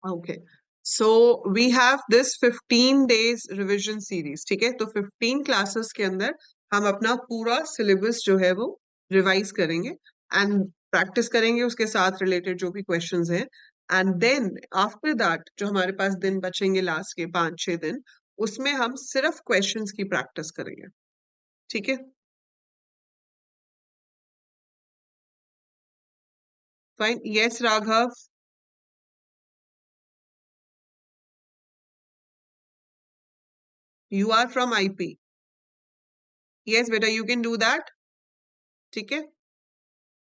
Okay, so we have this 15 days revision series, ठीक है। तो 15 क्लासेस के अंदर हम अपना पूरा सिलेबस जो है वो रिवाइज करेंगे एंड प्रैक्टिस करेंगे उसके साथ रिलेटेड जो भी क्वेश्चंस हैं। एंड देन आफ्टर दैट जो हमारे पास दिन बचेंगे लास्ट के 5-6 दिन, उसमें हम सिर्फ क्वेश्चंस की प्रैक्टिस करेंगे, ठीक है। Fine, yes Raghav, you are from IP, yes बेटा यू कैन डू दैट, ठीक है।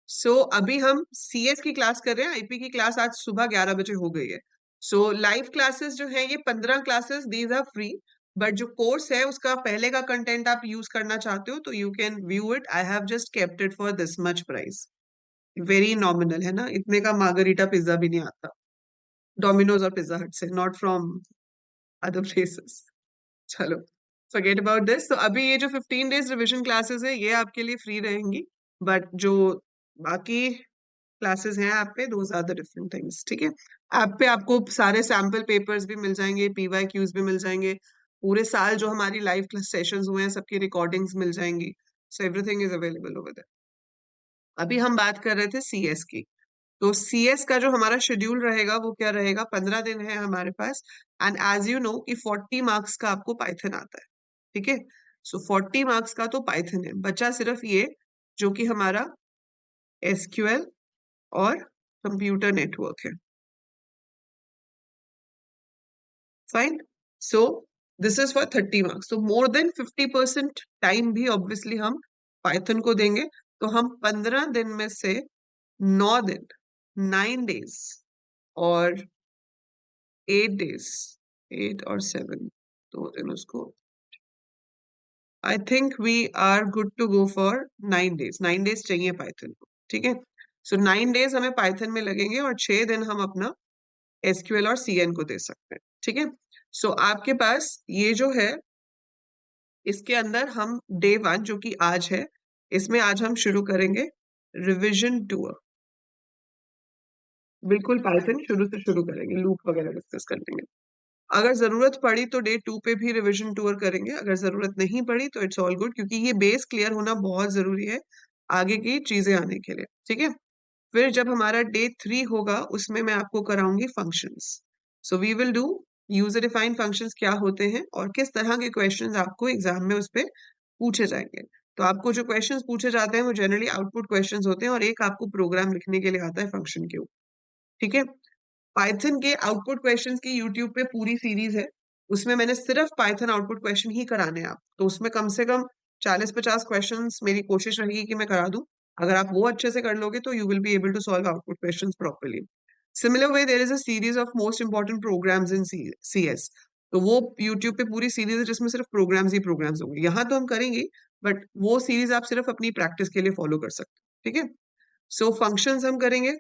सो अभी हम सीएस की क्लास कर रहे हैं, आईपी की क्लास आज सुबह 11 बजे हो गई है। सो लाइव क्लासेस जो है ये 15 classes, these are free. But जो कोर्स है उसका पहले का कंटेंट आप यूज करना चाहते हो तो you can view it. I have just kept it for this much price, very nominal है ना, इतने का मार्गरीटा पिज्जा भी नहीं आता डोमिनोज और पिज्जा हट से, नॉट फ्रॉम अदर प्लेसेस। चलो फॉरगेट अबाउट दिस। तो अभी ये जो 15 डेज रिविजन क्लासेस है ये आपके लिए फ्री रहेंगी, बट जो बाकी क्लासेस हैं ऐप पे, those are the different things, ठीक है। ऐप पे आपको सारे सैम्पल पेपर्स भी मिल जाएंगे, पीवाई क्यूज भी मिल जाएंगे, पूरे साल जो हमारी लाइव क्लास सेशंस हुए हैं सबकी रिकॉर्डिंग्स मिल जाएंगी। So everything is available over there. अभी हम बात कर रहे थे सीएस की। तो सीएस का जो हमारा शेड्यूल रहेगा वो क्या रहेगा, 15 दिन है हमारे पास। एंड एज यू नो कि 40 मार्क्स का आपको पाइथन आता है, ठीक है। सो 40 मार्क्स का तो पाइथन है, बचा सिर्फ ये जो कि हमारा एसक्यूएल और कंप्यूटर नेटवर्क है। Fine, so this is for 30 marks. तो मोर देन 50% टाइम भी ऑब्वियसली हम पाइथन को देंगे। तो हम 15 दिन में से 9 दिन, 9 डेज और 8 डेज, 8 और 7, 2 दिन उसको, I think we are good to go for 9 days. 9 days चाहिए पाइथन को, ठीक है। सो 9 डेज हमें पाइथन में लगेंगे और 6 दिन हम अपना एसक्यूएल और सीएन को दे सकते हैं, ठीक है। सो आपके पास ये जो है इसके अंदर हम डे 1 जो कि आज है, इसमें आज हम शुरू करेंगे रिविजन टूर। बिल्कुल पाइथन शुरू से शुरू करेंगे, लूप वगैरह डिस्कस कर लेंगे। अगर जरूरत पड़ी तो डे 2 पे भी रिवीजन टूर करेंगे, अगर जरूरत नहीं पड़ी तो इट्स ऑल गुड, क्योंकि ये बेस क्लियर होना बहुत जरूरी है आगे की चीजें आने के लिए, ठीक है। फिर जब हमारा डे 3 होगा उसमें मैं आपको कराऊंगी functions. So we will do user defined functions क्या होते हैं और किस तरह के क्वेश्चंस आपको एग्जाम में उस पे पूछे जाएंगे। तो आपको जो क्वेश्चंस पूछे जाते हैं वो जनरली आउटपुट क्वेश्चंस होते हैं और एक आपको प्रोग्राम लिखने के लिए आता है फंक्शन के ऊपर, ठीक है। पाइथन के आउटपुट क्वेश्चंस की यूट्यूब पे पूरी सीरीज है, उसमें मैंने सिर्फ पाइथन आउटपुट क्वेश्चन ही कराने हैं आप, तो उसमें कम से कम 40-50 क्वेश्चंस मेरी कोशिश रहेगी कि मैं करा दूं। अगर आप वो अच्छे से कर लोगे तो you will be able to solve output questions properly. Similar way there is a series of most important programs in CS. तो वो यूट्यूब पे पूरी सीरीज है जिसमें सिर्फ प्रोग्राम्स ही प्रोग्राम्स होंगे, यहाँ तो हम करेंगे बट वो सीरीज आप सिर्फ अपनी प्रैक्टिस के लिए फॉलो कर सकते हैं, ठीक है। सो फंक्शंस हम करेंगे,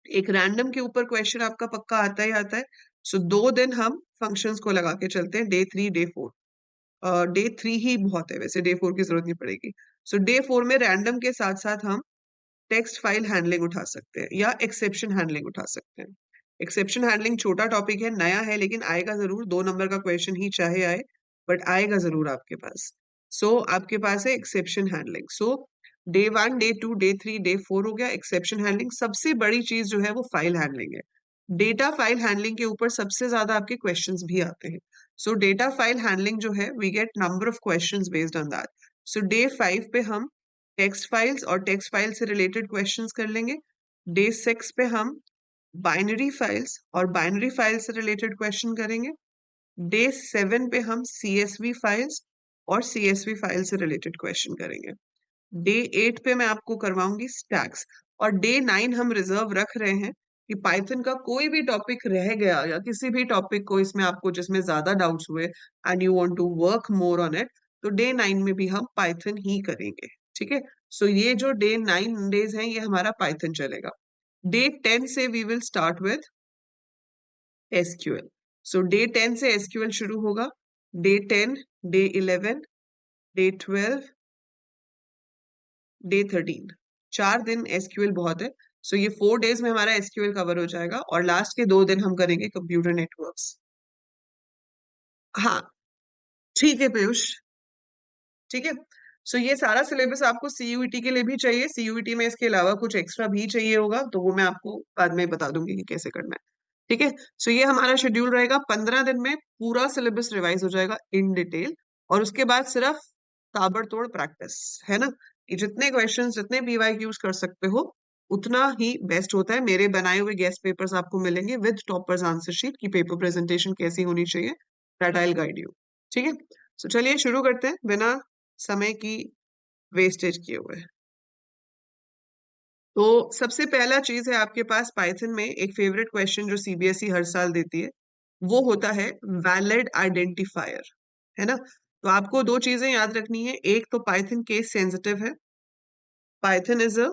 एक रैंडम के ऊपर क्वेश्चन आपका पक्का आता ही आता है। सो 2 दिन हम फंक्शंस को लगा के चलते हैं, डे 3 डे 4। डे 3 ही बहुत है, वैसे डे 4 की जरूरत नहीं पड़ेगी। सो डे 4 में रैंडम के साथ साथ हम टेक्स्ट फाइल हैंडलिंग उठा सकते हैं या एक्सेप्शन हैंडलिंग उठा सकते हैं। एक्सेप्शन हैंडलिंग छोटा टॉपिक है, नया है, लेकिन आएगा जरूर, 2 नंबर का क्वेश्चन ही चाहे आए, बट आएगा जरूर आपके पास। सो आपके पास है एक्सेप्शन हैंडलिंग। सो डे 1 डे 2 डे 3 डे 4 हो गया एक्सेप्शन हैंडलिंग। सबसे बड़ी चीज जो है वो फाइल हैंडलिंग है। डेटा फाइल हैंडलिंग के ऊपर सबसे ज्यादा आपके क्वेश्चंस भी आते हैं। सो डेटा फाइल हैंडलिंग जो है we get number of questions based on that. So day 5 पे हम टेक्स्ट फाइल्स और टेक्स्ट फाइल से रिलेटेड क्वेश्चंस कर लेंगे। डे 6 पे हम बाइनरी फाइल्स और बाइनरी फाइल से रिलेटेड क्वेश्चन करेंगे। डे 7 पे हम सीएसवी फाइल्स और सीएसवी फाइल से रिलेटेड क्वेश्चन करेंगे। डे 8 पे मैं आपको करवाऊंगी स्टैक्स। और डे 9 हम रिजर्व रख रहे हैं कि पाइथन का कोई भी टॉपिक रह गया या किसी भी टॉपिक को इसमें आपको जिसमें ज्यादा डाउट्स हुए and you want to work more on it, तो डे 9 में भी हम पाइथन ही करेंगे, ठीक है। सो ये जो डे 9 डेज हैं ये हमारा पाइथन चलेगा। डे 10 से we will start with SQL. So day 10 से एसक्यूएल शुरू होगा। डे 10, डे 11, डे 12, डे 13, 4 दिन एसक्यूएल बहुत है। सो ये 4 डेज में हमारा एसक्यूएल कवर हो जाएगा और लास्ट के 2 दिन हम करेंगे कंप्यूटर नेटवर्क्स। हाँ, ठीक है पीयूष, ठीक है। सो ये सारा सिलेबस आपको सीयूईटी के लिए भी चाहिए, सीयूईटी में इसके अलावा कुछ एक्स्ट्रा भी चाहिए होगा तो वो मैं आपको बाद में बता दूंगी कि कैसे करना है, ठीक है। सो ये हमारा शेड्यूल रहेगा, 15 दिन में पूरा सिलेबस रिवाइज हो जाएगा इन डिटेल, और उसके बाद सिर्फ ताबड़तोड़ प्रैक्टिस, है ना। ये जितने क्वेश्चंस जितने पीवाईक्यूज कर सकते हो उतना ही बेस्ट होता है। मेरे बनाए हुए गेस्ट पेपर्स आपको मिलेंगे विद टॉपर्स आंसर शीट की पेपर प्रेजेंटेशन कैसी होनी चाहिए, that I will guide you, ठीक है। सो चलिए शुरू करते हैं बिना समय की वेस्टेज किए हुए। तो सबसे पहला चीज है आपके पास पाइथन में एक फेवरेट क्वेश्चन जो सीबीएसई हर साल देती है, वो होता है वैलिड आइडेंटिफायर, है ना। तो आपको दो चीजें याद रखनी है, एक तो पाइथन केस सेंसिटिव है, Python is a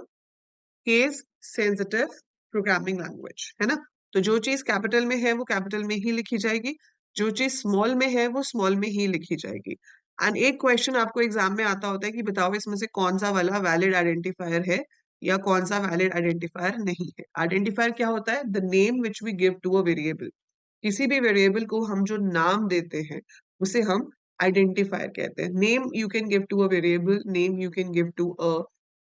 case sensitive programming language, है ना। तो जो चीज कैपिटल में है वो कैपिटल में ही लिखी जाएगी, जो चीज स्मॉल में है वो स्मॉल में ही लिखी जाएगी। एंड एक क्वेश्चन आपको एग्जाम में आता होता है कि बताओ इसमें से कौन सा वाला वैलिड आइडेंटिफायर है या कौन सा वैलिड आइडेंटिफायर नहीं है। आइडेंटिफायर क्या होता है? The name which we give to a variable. किसी भी वेरिएबल को हम जो नाम देते हैं उसे हम आइडेंटिफायर कहते हैं। Name you can give to a variable, name you can give to a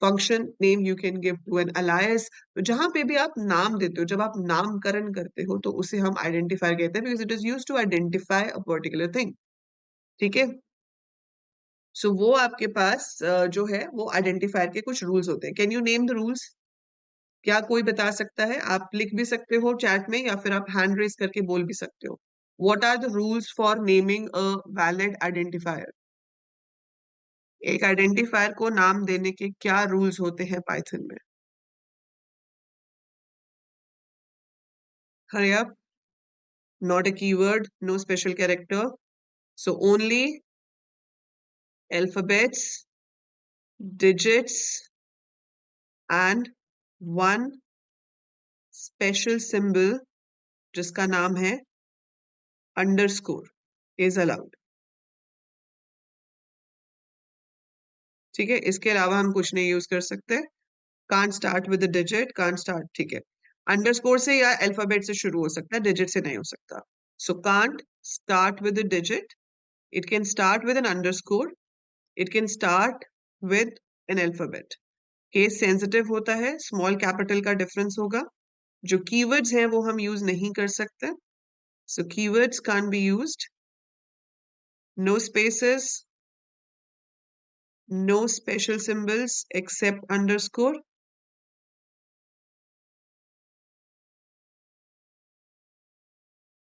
function, name you can give to an alias. तो जहां पे भी आप नाम देते हो, जब आप नामकरण करते हो, तो उसे हम आइडेंटिफायर कहते हैं, because it is use to identify a particular thing, ठीक है। सो वो आपके पास जो है वो आइडेंटिफायर के कुछ रूल्स होते हैं। Can you name the rules? क्या कोई बता सकता है? आप लिख भी सकते हो चैट में या फिर आप हैंड रेस करके बोल भी सकते हो। What are the rules for naming a valid identifier? एक आइडेंटिफायर को नाम देने के क्या रूल्स होते हैं पाइथन में? Hurry up. Not a keyword, no special character. So only alphabets, digits, and one special symbol जिसका नाम है underscore is allowed. ठीक है, इसके अलावा हम कुछ नहीं यूज कर सकते। can't start with a digit, can't start, ठीक है। अंडरस्कोर से या अल्फाबेट से शुरू हो सकता है, डिजिट से नहीं हो सकता। सो can't start with a digit, it can start with an underscore, it can start with an alphabet. Case sensitive होता है, स्मॉल कैपिटल का डिफरेंस होगा। जो कीवर्ड्स हैं वो हम यूज नहीं कर सकते, so keywords can't be used. No spaces, no special symbols except underscore,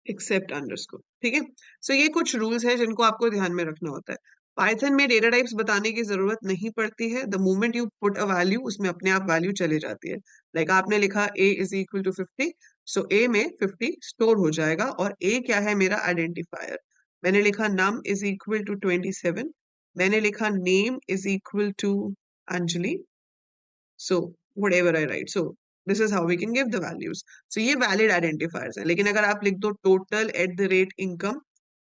except underscore, ठीक है। सो ये कुछ रूल्स हैं जिनको आपको ध्यान में रखना होता है। पाइथन में डेटा टाइप्स बताने की जरूरत नहीं पड़ती है। The moment you put a value, उसमें अपने आप वैल्यू चले जाती है। लाइक आपने लिखा a is equal to 50, so a में 50 स्टोर हो जाएगा, और a क्या है? मेरा आइडेंटिफायर। मैंने लिखा num इज इक्वल टू 27, मैंने लिखा name is equal to Anjali, so whatever I write, so this is how we can give the values. So ये valid identifiers हैं। लेकिन अगर आप लिख दो total at the rate income,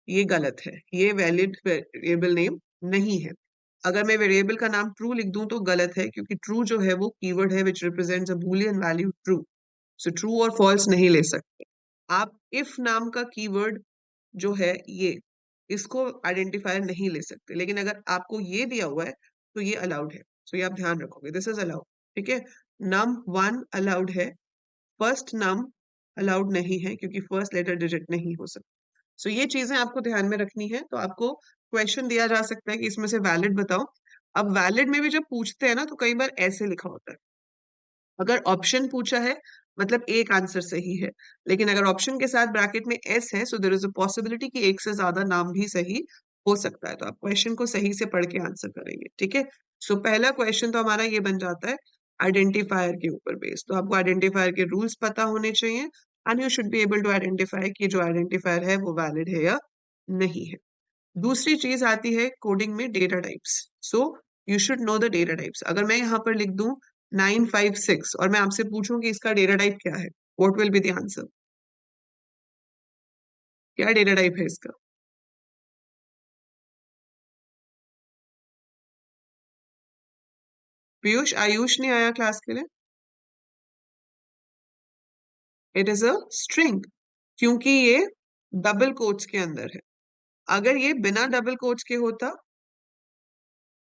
ये गलत है, ये valid variable name नहीं है। अगर मैं वेरिएबल का नाम ट्रू लिख दूं तो गलत है, क्योंकि ट्रू जो है वो कीवर्ड है विच represents a Boolean value true. So true और फॉल्स नहीं ले सकते आप। इफ नाम का कीवर्ड जो है ये, इसको आइडेंटिफायर नहीं ले सकते, लेकिन अगर आपको ये दिया हुआ है तो ये अलाउड है। सो ये आप ध्यान रखोगे, दिस इज अलाउड, ठीक है। नम वन अलाउड है, फर्स्ट नम अलाउड नहीं है क्योंकि फर्स्ट लेटर डिजिट नहीं हो सकता। सो ये चीजें आपको ध्यान में रखनी है। तो आपको क्वेश्चन दिया जा सकता है कि इसमें से वैलिड बताओ। अब वैलिड में भी जब पूछते हैं ना तो कई बार ऐसे लिखा होता है। अगर ऑप्शन पूछा है मतलब एक आंसर सही है, लेकिन अगर ऑप्शन के साथ ब्रैकेट में एस है, so there is a possibility कि एक से ज्यादा नाम भी सही हो सकता है। तो आप क्वेश्चन को सही से पढ़ के आंसर करेंगे, ठीक है। सो पहला क्वेश्चन तो हमारा ये बन जाता है आइडेंटिफायर के ऊपर बेस्ड। तो आपको आइडेंटिफायर के रूल्स पता होने चाहिए, and you should be able to identify कि जो आइडेंटिफायर है वो वैलिड है या नहीं है। दूसरी चीज आती है कोडिंग में data types. So you should know the data types. अगर मैं यहाँ पर लिख दूं 956 और मैं आपसे पूछूं कि इसका डेटा टाइप क्या है, what will be the answer? क्या डेटा टाइप है इसका? पीयूष, आयुष नहीं आया क्लास के लिए? इट इज अ स्ट्रिंग, क्योंकि ये डबल कोट्स के अंदर है। अगर ये बिना डबल कोट्स के होता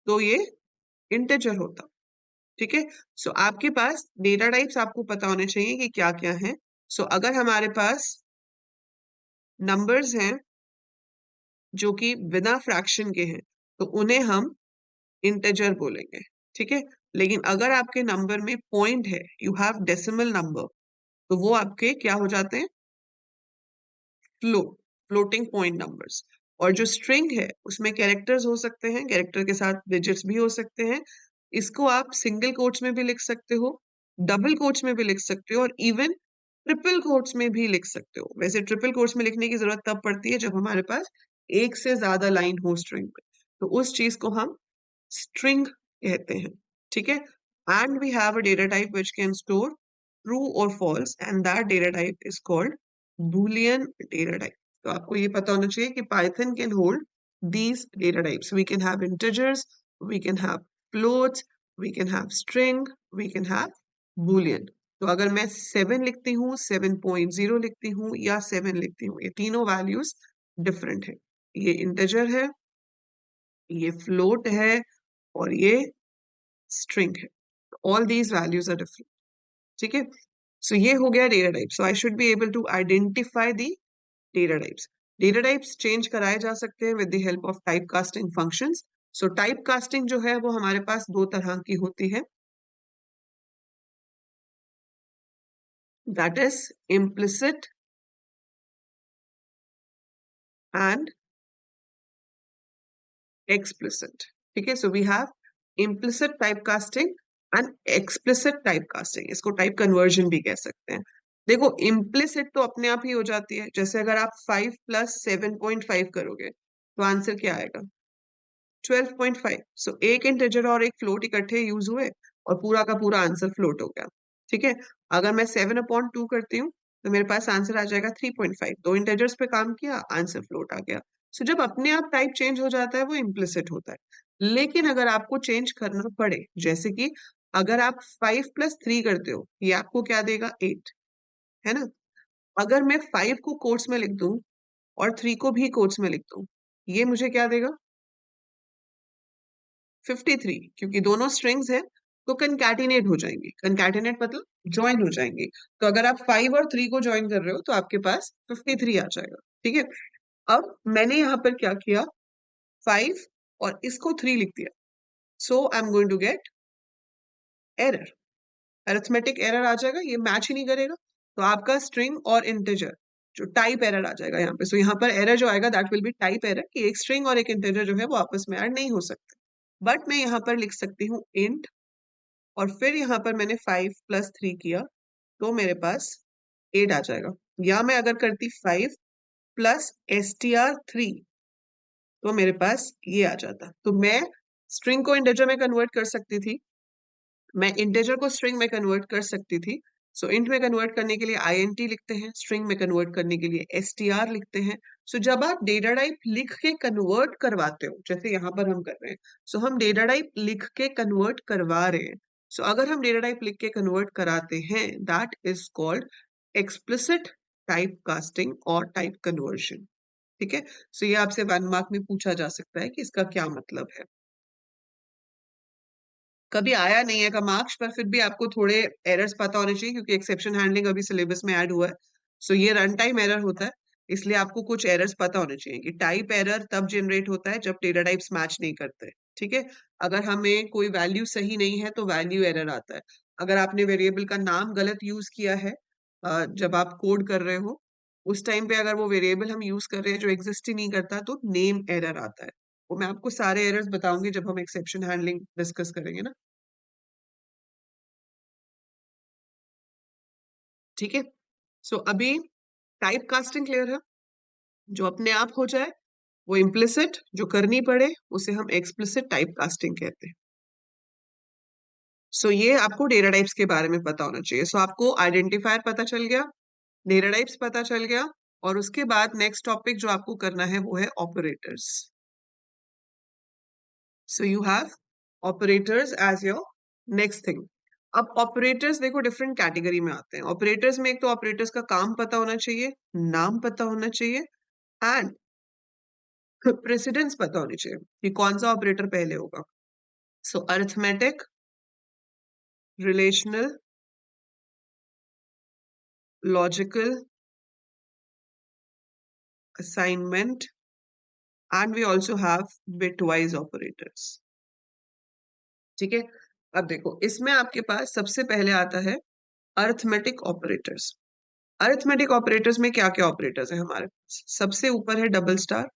तो ये इंटीजर होता। ठीक है। सो आपके पास डेटा टाइप्स आपको पता होने चाहिए कि क्या क्या है। सो अगर हमारे पास नंबर्स हैं जो कि बिना फ्रैक्शन के हैं तो उन्हें हम इंटीजर बोलेंगे। ठीक है। लेकिन अगर आपके नंबर में पॉइंट है, यू हैव डेसिमल नंबर, तो वो आपके क्या हो जाते हैं? Floating point numbers. और जो स्ट्रिंग है उसमें कैरेक्टर्स हो सकते हैं, कैरेक्टर के साथ डिजिट्स भी हो सकते हैं। इसको आप सिंगल कोट्स में भी लिख सकते हो, डबल कोट्स में भी लिख सकते हो, और इवन ट्रिपल कोट्स में भी लिख सकते हो। वैसे ट्रिपल कोट्स में लिखने की जरूरत तब पड़ती है जब हमारे पास एक से ज्यादा लाइन हो स्ट्रिंग में, तो उस चीज को हम स्ट्रिंग कहते हैं। ठीक है। And we have a data type which can store true और false, and that data type is called Boolean data type. तो आपको ये पता होना चाहिए कि Python can hold these data types. We can have integers, we can have floats, we can have string, we can have boolean. तो अगर मैं 7 लिखती हूँ, 7.0 लिखती हूँ या 7 लिखती हूँ, ये तीनों वैल्यूज डिफरेंट है। ये इंटीजर है, ये फ्लोट है, और ये स्ट्रिंग है। All these values are different. ठीक है। सो ये हो गया data type. So I should be able to identify the data types. Data types change कराए जा सकते हैं with the help of type casting functions. So type casting जो है वो हमारे पास दो तरह की होती है, that is implicit and explicit. ठीक है। So we have implicit type casting and explicit type casting, इसको टाइप कन्वर्जन भी कह सकते हैं। देखो, इम्प्लिसिट तो अपने आप ही हो जाती है, जैसे अगर आप 5 प्लस 7.5 करोगे तो आंसर क्या आएगा? 12.5। सो एक इंटीजर और एक फ्लोट इकट्ठे यूज हुए और पूरा का पूरा आंसर फ्लोट हो गया। ठीक है। अगर मैं 7/2 करती हूँ तो मेरे पास आंसर आ जाएगा 3.5। दो इंटीजर्स पे काम किया, आंसर फ्लोट आ गया। सो जब अपने आप टाइप चेंज हो जाता है वो इम्प्लिसिट होता है। लेकिन अगर आपको चेंज करना पड़े, जैसे कि अगर आप 5 + 3 करते हो, ये आपको क्या देगा? 8, है ना? अगर मैं 5 को कोट्स में लिख दूं और 3 को भी कोट्स में लिख दूं, ये मुझे क्या देगा? 53, क्योंकि दोनों स्ट्रिंग्स हैं तो कंकैटिनेट हो जाएंगे। कंकैटिनेट मतलब ज्वाइन हो जाएंगे। तो अगर आप 5 और 3 को ज्वाइन कर रहे हो तो आपके पास 53 आ जाएगा। ठीक है। अब मैंने यहाँ पर क्या किया? 5 और इसको 3 लिख दिया। So I am going to get error, arithmetic error आ जाएगा, ये मैच ही नहीं करेगा। तो आपका स्ट्रिंग और इंटीजर जो टाइप एरर आ जाएगा यहाँ पे। सो यहाँ पर एरर जो आएगा that will B type error, कि एक स्ट्रिंग और एक इंटीजर जो है वो आपस में ऐड नहीं हो सकते। बट मैं यहाँ पर लिख सकती हूँ इंट, और फिर यहाँ पर मैंने 5 + 3 किया तो मेरे पास 8 आ जाएगा। या मैं अगर करती 5 + str3 तो मेरे पास ये आ जाता। तो मैं स्ट्रिंग को इंटीजर में कन्वर्ट कर सकती थी, मैं इंटीजर को स्ट्रिंग में कन्वर्ट कर सकती थी। सो इंट में कन्वर्ट करने के लिए इंट लिखते हैं, स्ट्रिंग में कन्वर्ट करने के लिए str लिखते हैं। सो जब आप डेटा टाइप लिख के कन्वर्ट करवाते हो, जैसे यहाँ पर हम कर रहे हैं, सो हम डेटा टाइप लिख के कन्वर्ट करवा रहे हैं। सो अगर हम डेटा टाइप लिख के कन्वर्ट कराते हैं, that is called explicit type casting और टाइप कन्वर्जन। ठीक है। सो ये आपसे 1 मार्क में पूछा जा सकता है कि इसका क्या मतलब है। कभी आया नहीं है का मार्क्स, पर फिर भी आपको थोड़े एरर्स पता होने चाहिए, क्योंकि एक्सेप्शन हैंडलिंग अभी सिलेबस में ऐड हुआ है। सो ये रन टाइम एरर होता है, इसलिए आपको कुछ एरर्स पता होने चाहिए कि टाइप एरर तब जनरेट होता है जब डेटा टाइप्स मैच नहीं करते। ठीक है। अगर हमें कोई वैल्यू सही नहीं है तो वैल्यू एरर आता है। अगर आपने वेरिएबल का नाम गलत यूज किया है जब आप कोड कर रहे हो, उस टाइम पे अगर वो वेरिएबल हम यूज कर रहे हैं जो एग्जिस्ट ही नहीं करता, तो नेम एरर आता है। वो मैं आपको सारे एरर्स बताऊंगी जब हम एक्सेप्शन हैंडलिंग डिस्कस करेंगे ना। ठीक है। सो अभी टाइप कास्टिंग क्लियर है। जो अपने आप हो जाए वो इम्प्लिसिट, जो करनी पड़े उसे हम एक्सप्लिसिट टाइप कास्टिंग कहते हैं। सो ये आपको डेटा टाइप्स के बारे में पता होना चाहिए। सो आपको आइडेंटिफायर पता चल गया, डेटा टाइप्स पता चल गया, और उसके बाद नेक्स्ट टॉपिक जो आपको करना है वो है operators. So you have operators as your next thing. अब ऑपरेटर्स देखो डिफरेंट कैटेगरी में आते हैं। ऑपरेटर्स में एक तो ऑपरेटर्स का काम पता होना चाहिए, नाम पता होना चाहिए एंड प्रेसिडेंस पता होनी चाहिए कि कौन सा ऑपरेटर पहले होगा। So arithmetic, relational, logical, assignment and we also have bitwise operators. ठीक है, अब देखो इसमें आपके पास सबसे पहले आता है अरिथमेटिक ऑपरेटर्स। अरिथमेटिक ऑपरेटर्स में क्या क्या ऑपरेटर्स है हमारे पास? सबसे ऊपर है डबल स्टार,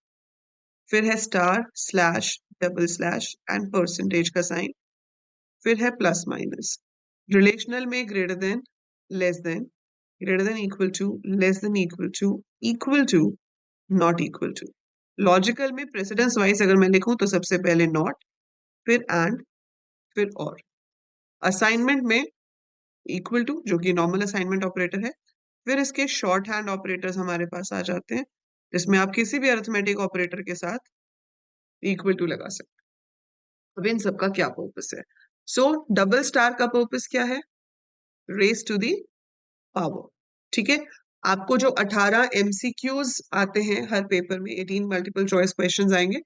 फिर है star slash double slash and percentage का साइन, फिर है प्लस माइनस। रिलेशनल में greater than, less than, greater than equal to, less than equal to, not equal to. Logical में प्रेसिडेंस वाइज अगर मैं लिखूं तो सबसे पहले नॉट, फिर एंड, फिर और। असाइनमेंट में इक्वल टू जो कि नॉर्मल असाइनमेंट ऑपरेटर है, फिर इसके शॉर्ट हैंड ऑपरेटर्स हमारे पास आ जाते हैं जिसमें आप किसी भी अरिथमेटिक ऑपरेटर के साथ इक्वल टू लगा सकते हैं। अब इन सबका क्या पर्पस है? सो डबल स्टार का पर्पस क्या है? Raise to the power. ठीक है, आपको जो 18 एमसीक्यूज आते हैं हर पेपर में, 18 मल्टीपल चॉइस क्वेश्चंस आएंगे,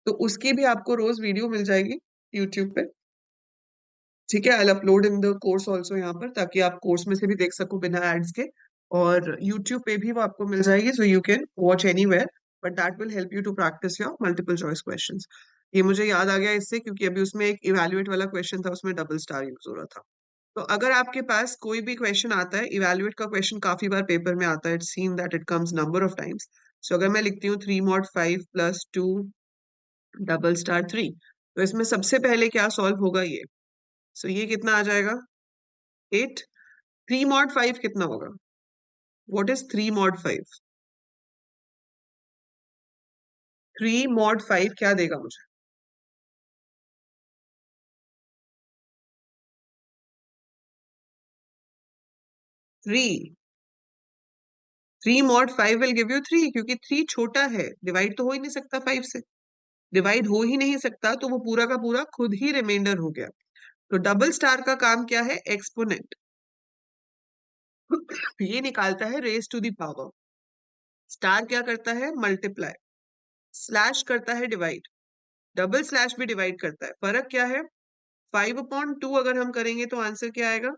तो उसकी भी आपको रोज वीडियो मिल जाएगी यूट्यूब पे। ठीक है, I upload in the course also यहाँ पर, ताकि आप कोर्स में से भी देख सको बिना एड्स के, और यूट्यूब पे भी वो आपको मिल जाएगी, so you can watch anywhere, but that will help you to practice your multiple choice questions. ये मुझे याद आ गया इससे, क्योंकि अभी उसमें एक इवैल्यूएट वाला क्वेश्चन था, उसमें डबल स्टार यूज हो रहा था। तो अगर आपके पास कोई भी क्वेश्चन आता है, इवैल्यूएट का क्वेश्चन काफी बार पेपर में आता है, it's seen that it comes number of times. So अगर मैं लिखती हूँ 3 mod 5 प्लस 2 डबल स्टार 3, तो इसमें सबसे पहले क्या सॉल्व होगा ये? सो ये कितना आ जाएगा? 8। 3 mod 5 कितना होगा? What is 3 mod 5? 3 mod 5 क्या देगा मुझे? 3। 3 mod 5 विल गिव यू 3, क्योंकि 3 छोटा है, डिवाइड तो हो ही नहीं सकता 5 से। डिवाइड हो ही नहीं सकता, तो वो पूरा का पूरा खुद ही रिमाइंडर हो गया। तो डबल स्टार का काम क्या है? एक्सपोनेंट। ये निकालता है raise to the power. Star क्या करता है? मल्टीप्लाई। स्लैश करता है डिवाइड। डबल स्लैश भी डिवाइड करता है। फर्क क्या है? 5/2 अगर हम करेंगे तो आंसर क्या आएगा?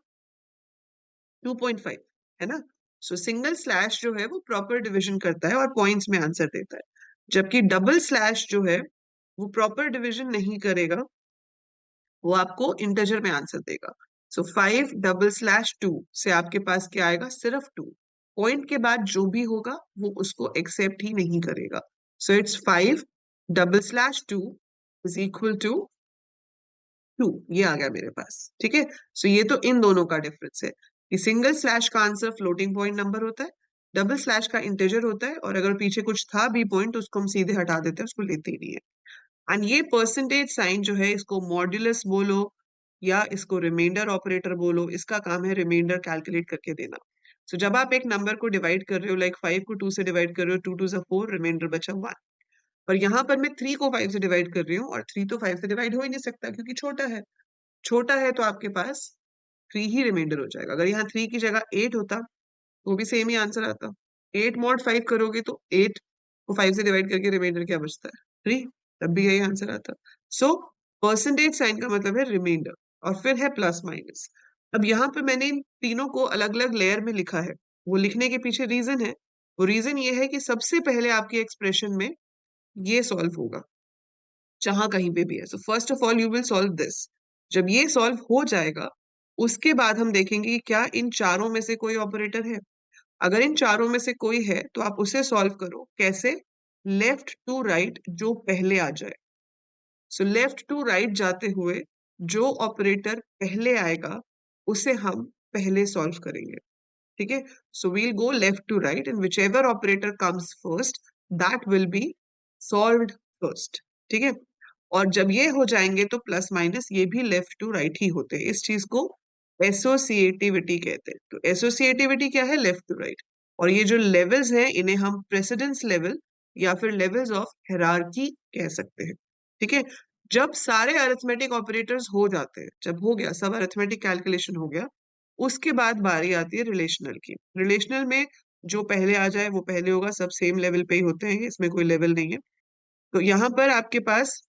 2.5, है ना? सो सिंगल स्लैश जो है वो प्रॉपर डिवीजन करता है और पॉइंट्स में आंसर देता है, जबकि डबल स्लैश जो है वो प्रॉपर डिवीजन नहीं करेगा, वो आपको इंटीजर में आंसर देगा। सो 5 डबल स्लैश 2 से आपके पास क्या आएगा? सिर्फ 2। पॉइंट के बाद जो भी होगा वो उसको एक्सेप्ट ही नहीं करेगा। So it's 5 double slash 2 is equal to 2। ये आ गया मेरे पास। ठीक है, सो ये तो इन दोनों का डिफरेंस है कि सिंगल स्लैश का आंसर फ्लोटिंग पॉइंट नंबर होता है, डबल स्लैश का इंटीजर होता है, और अगर पीछे कुछ था बी पॉइंट तो उसको हम सीधे हटा देते हैं, उसको लेते ही नहीं है। एंड ये परसेंटेज साइन जो है, इसको मॉड्यूलस बोलो या इसको रिमाइंडर ऑपरेटर बोलो, इसका काम है रिमाइंडर कैलकुलेट करके देना। सो जब आप एक नंबर को डिवाइड कर रहे हो, लाइक 5 को 2 से डिवाइड कर रहे हो, 2 2 4, रिमाइंडर बचा 1। और यहाँ पर मैं 3 को 5 से डिवाइड कर रही हूँ, और 3 तो 5 से डिवाइड हो ही नहीं सकता क्योंकि छोटा है। छोटा है तो आपके पास 3 ही रिमाइंडर हो जाएगा। अगर यहाँ 3 की जगह 8 होता तो भी सेम ही आंसर आता। 8 mod 5 करोगे तो 8 को 5 से डिवाइड करके रिमाइंडर क्या बचता है? 3, तब भी यही आंसर आता। सो परसेंटेज साइन का मतलब है रिमाइंडर, और फिर है प्लस माइनस। अब यहाँ पे मैंने इन तीनों को अलग अलग लेयर में लिखा है। वो लिखने के पीछे रीजन है। वो रीजन ये है कि सबसे पहले आपकी एक्सप्रेशन में ये सॉल्व होगा, जहां कहीं पे भी है। So first of all you will solve this. जब ये सॉल्व हो जाएगा, उसके बाद हम देखेंगे कि क्या इन चारों में से कोई ऑपरेटर है। अगर इन चारों में से कोई है तो आप उसे सॉल्व करो। कैसे? लेफ्ट टू राइट जो पहले आ जाए। सो लेफ्ट टू राइट जाते हुए जो ऑपरेटर पहले आएगा उसे हम पहले सॉल्व करेंगे। ठीक है, so we'll go left to right and whichever operator comes first that will be solved first. ठीक है, और जब ये हो जाएंगे तो प्लस माइनस ये भी लेफ्ट टू राइट ही होते हैं। इस चीज को एसोसिएटिविटी कहते हैं। तो एसोसिएटिविटी क्या है? Left to right. और ये जो लेवल्स हैं इन्हें हम प्रेसिडेंस लेवल या फिर लेवल्स ऑफ हायरार्की कह सकते हैं। ठीक है, जब सारे अरिथमेटिक ऑपरेटर्स हो जाते हैं, जब हो गया सब अरिथमेटिक कैलकुलेशन हो गया, उसके बाद बारी आती है रिलेशनल की। रिलेशनल में जो पहले आ जाए वो पहले होगा, सब सेम लेवल पे ही होते हैं, इसमें कोई लेवल नहीं है। तो यहाँ पर आपके पास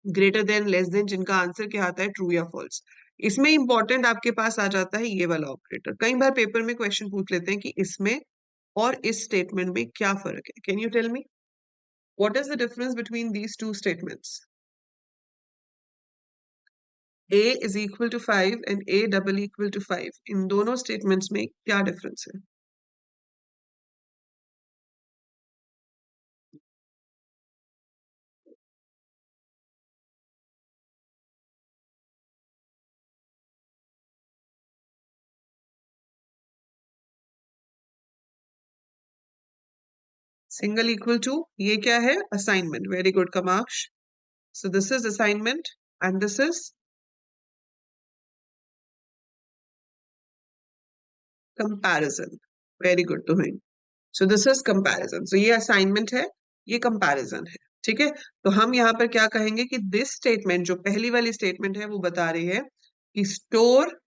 ग्रेटर देन, लेस देन, जिनका आंसर क्या आता है, ट्रू या फॉल्स। इसमें इंपॉर्टेंट आपके पास आ जाता है ये वाला ऑपरेटर। कई बार पेपर में क्वेश्चन पूछ लेते हैं कि इसमें और इस स्टेटमेंट में क्या फर्क है। Can you tell me what is the difference between these two statements? a is equal to 5 and a double equal to 5, इन दोनों स्टेटमेंट्स में क्या डिफरेंस है? सिंगल इक्वल टू, ये क्या है? Assignment. Very good Kamaksh. So this is assignment and this is comparison. Very good Tuhin. So this is comparison. So ये assignment है, ये कंपैरिजन है। ठीक है, तो हम यहाँ पर क्या कहेंगे कि दिस स्टेटमेंट, जो पहली वाली स्टेटमेंट है, वो बता रही है कि store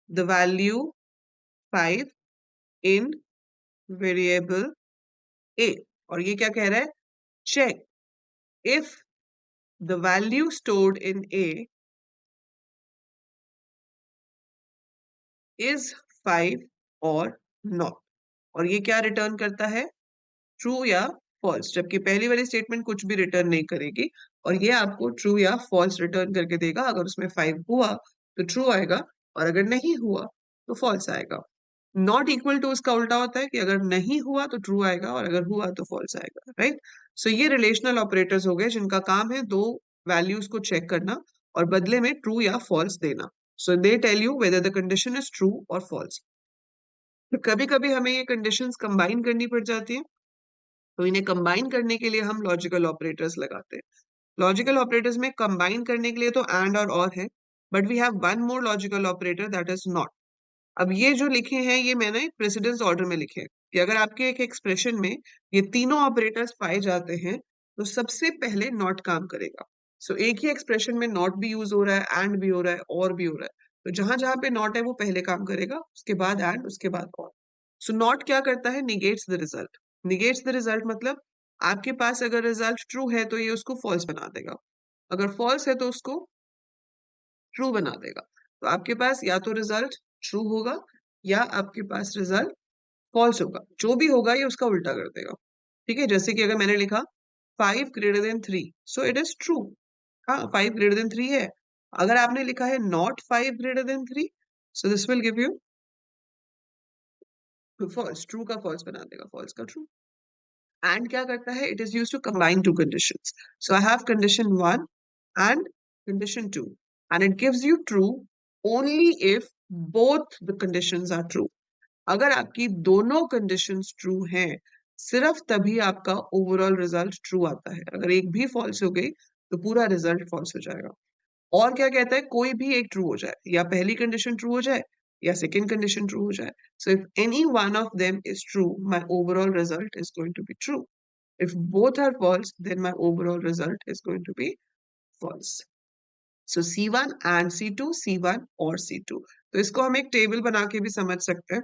the value 5 in variable a। और ये क्या कह रहा है? Check if the value stored in A is 5 or not। और ये क्या रिटर्न करता है? ट्रू या फॉल्स। जबकि पहली वाली स्टेटमेंट कुछ भी रिटर्न नहीं करेगी, और ये आपको ट्रू या फॉल्स रिटर्न करके देगा। अगर उसमें 5 हुआ तो ट्रू आएगा, और अगर नहीं हुआ तो फॉल्स आएगा। नॉट इक्वल टू उसका उल्टा होता है कि अगर नहीं हुआ तो ट्रू आएगा, और अगर हुआ तो फॉल्स आएगा। राइट। सो ये रिलेशनल ऑपरेटर्स हो गए जिनका काम है दो वैल्यूज को चेक करना और बदले में ट्रू या फॉल्स देना। So they tell you whether the condition is true और फॉल्स। कभी कभी हमें ये कंडीशंस कंबाइन करनी पड़ जाती है, तो इन्हें कंबाइन करने के लिए हम लॉजिकल ऑपरेटर्स लगाते हैं। लॉजिकल ऑपरेटर्स में कंबाइन करने के लिए तो एंड और है, but we have one more logical operator, that is not. अब ये जो लिखे हैं ये मैंने प्रेसिडेंस ऑर्डर में लिखे हैं कि अगर आपके एक एक्सप्रेशन में ये तीनों ऑपरेटर्स पाए जाते हैं तो सबसे पहले नॉट काम करेगा। सो एक ही एक्सप्रेशन में नॉट भी यूज हो रहा है, एंड भी हो रहा है, और भी हो रहा है, तो जहां जहां पे नॉट है वो पहले काम करेगा, उसके बाद एंड, उसके बाद और। सो नॉट क्या करता है? Negates the result. Negates the result मतलब आपके पास अगर रिजल्ट ट्रू है तो ये उसको फॉल्स बना देगा, अगर फॉल्स है तो उसको ट्रू बना देगा। तो आपके पास या तो रिजल्ट ट्रू होगा या आपके पास रिजल्ट फॉल्स होगा। जो भी होगा ये उसका उल्टा कर देगा। ठीक है, जैसे कि अगर मैंने लिखा 5 greater than 3, so it is true. हाँ, 5 ग्रेटर देन 3 है। अगर आपने लिखा है not 5 greater than 3, so this will give you false. True का फॉल्स बना देगा, फॉल्स का ट्रू। एंड क्या करता है? It is use to combine two conditions. So I have condition 1 and condition 2, and it gives you true only if both the conditions are true। अगर आपकी दोनों कंडीशंस ट्रू हैं, सिर्फ तभी आपका ओवरऑल रिजल्ट ट्रू आता है। अगर एक भी फॉल्स हो गई तो पूरा रिजल्ट फॉल्स हो जाएगा। और क्या कहता है? कोई भी एक ट्रू हो जाए, या पहली कंडीशन ट्रू हो जाए या सेकेंड कंडीशन ट्रू हो जाए। So if any one of them is true, my overall result is going to be true. If both are false, then my overall result is going to be false। So C1 and C2, C1 और C2। तो इसको हम एक table बना के भी समझ सकते हैं,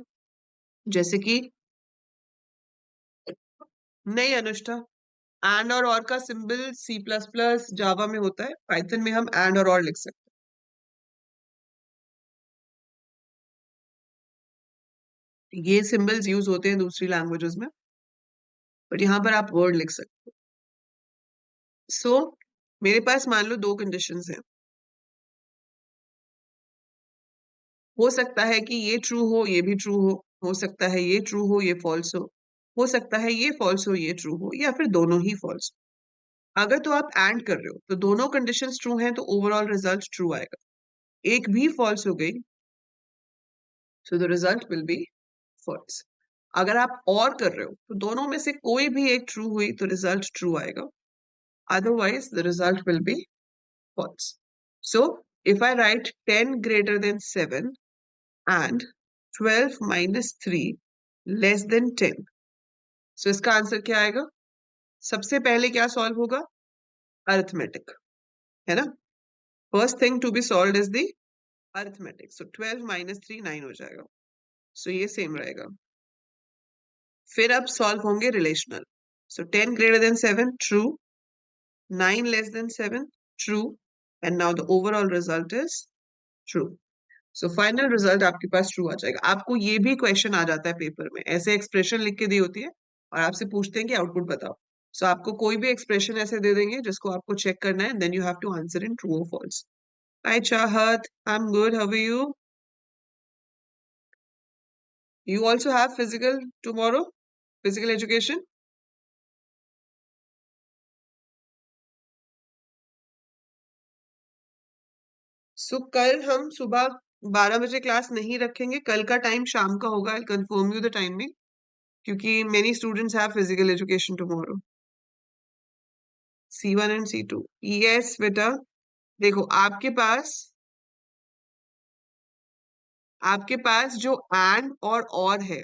जैसे कि नहीं अनुष्ठा, एंड और का सिंबल C++ जावा में होता है, पाइथन में हम एंड और लिख सकते हैं। ये सिंबल्स यूज होते हैं दूसरी लैंग्वेजेस में, बट यहाँ पर आप वर्ड लिख सकते हो। सो मेरे पास मान लो दो कंडीशंस हैं। हो सकता है कि ये ट्रू हो, ये भी ट्रू हो सकता है ये ट्रू हो, ये फॉल्स हो सकता है ये फॉल्स हो, ये ट्रू हो, या फिर दोनों ही फॉल्स। अगर तो आप एंड कर रहे हो तो दोनों कंडीशंस ट्रू हैं तो ओवरऑल रिजल्ट ट्रू आएगा। एक भी फॉल्स हो गई so the result will be false. अगर आप और कर रहे हो तो दोनों में से कोई भी एक ट्रू हुई तो रिजल्ट ट्रू आएगा, otherwise the result will be false। So if I write 10 greater than 7 and 12 minus 3 less than 10, so इसका आंसर क्या आएगा? सबसे पहले क्या सॉल्व होगा? अरिथमेटिक। है ना? First thing to be solve is the arithmetic, so 12 minus 3 9 हो जाएगा, सो ये सेम रहेगा। फिर अब सॉल्व होंगे relational, so 10 greater than 7 true, 9 less than 7 true, and now the overall result is true. So final result आपके पास ट्रू आ जाएगा। आपको ये भी क्वेश्चन आ जाता है पेपर में, ऐसे एक्सप्रेशन लिख के दी होती है और आपसे पूछते हैं कि आउटपुट बताओ। सो आपको कोई भी एक्सप्रेशन ऐसे दे देंगे जिसको आपको चेक करना है, then you have to answer in true और false. Hi Chahat, I am good, how are you? You also have physical tomorrow, physical education? So कल हम सुबह 12 बजे क्लास नहीं रखेंगे, कल का टाइम शाम का होगा। I'll confirm you the timing क्योंकि many students have physical education tomorrow. C1 and C2. Yes बेटा, देखो आपके पास जो and और है,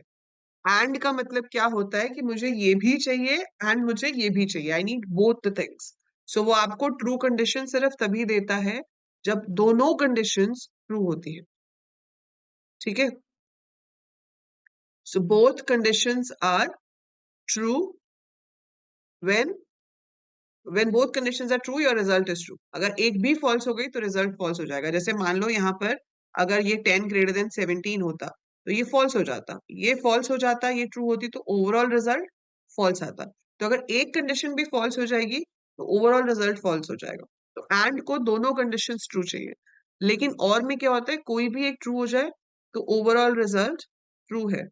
and का मतलब क्या होता है कि मुझे ये भी चाहिए and मुझे ये भी चाहिए, I need both the things. So वो आपको ट्रू कंडीशन सिर्फ तभी देता है जब दोनों कंडीशंस ट्रू होती है, ठीक है? So both conditions are true when both conditions are true, your result is true. अगर एक भी false हो गई तो result false हो जाएगा। जैसे मान लो यहाँ पर अगर ये 10 greater than 17 होता तो ये false हो जाता, ये false हो जाता, ये true होती तो overall result false आता। तो अगर एक condition भी false हो जाएगी तो overall result false हो जाएगा। तो and को दोनों conditions true चाहिए, लेकिन और में क्या होता है, कोई भी एक true हो जाए तो overall result true है।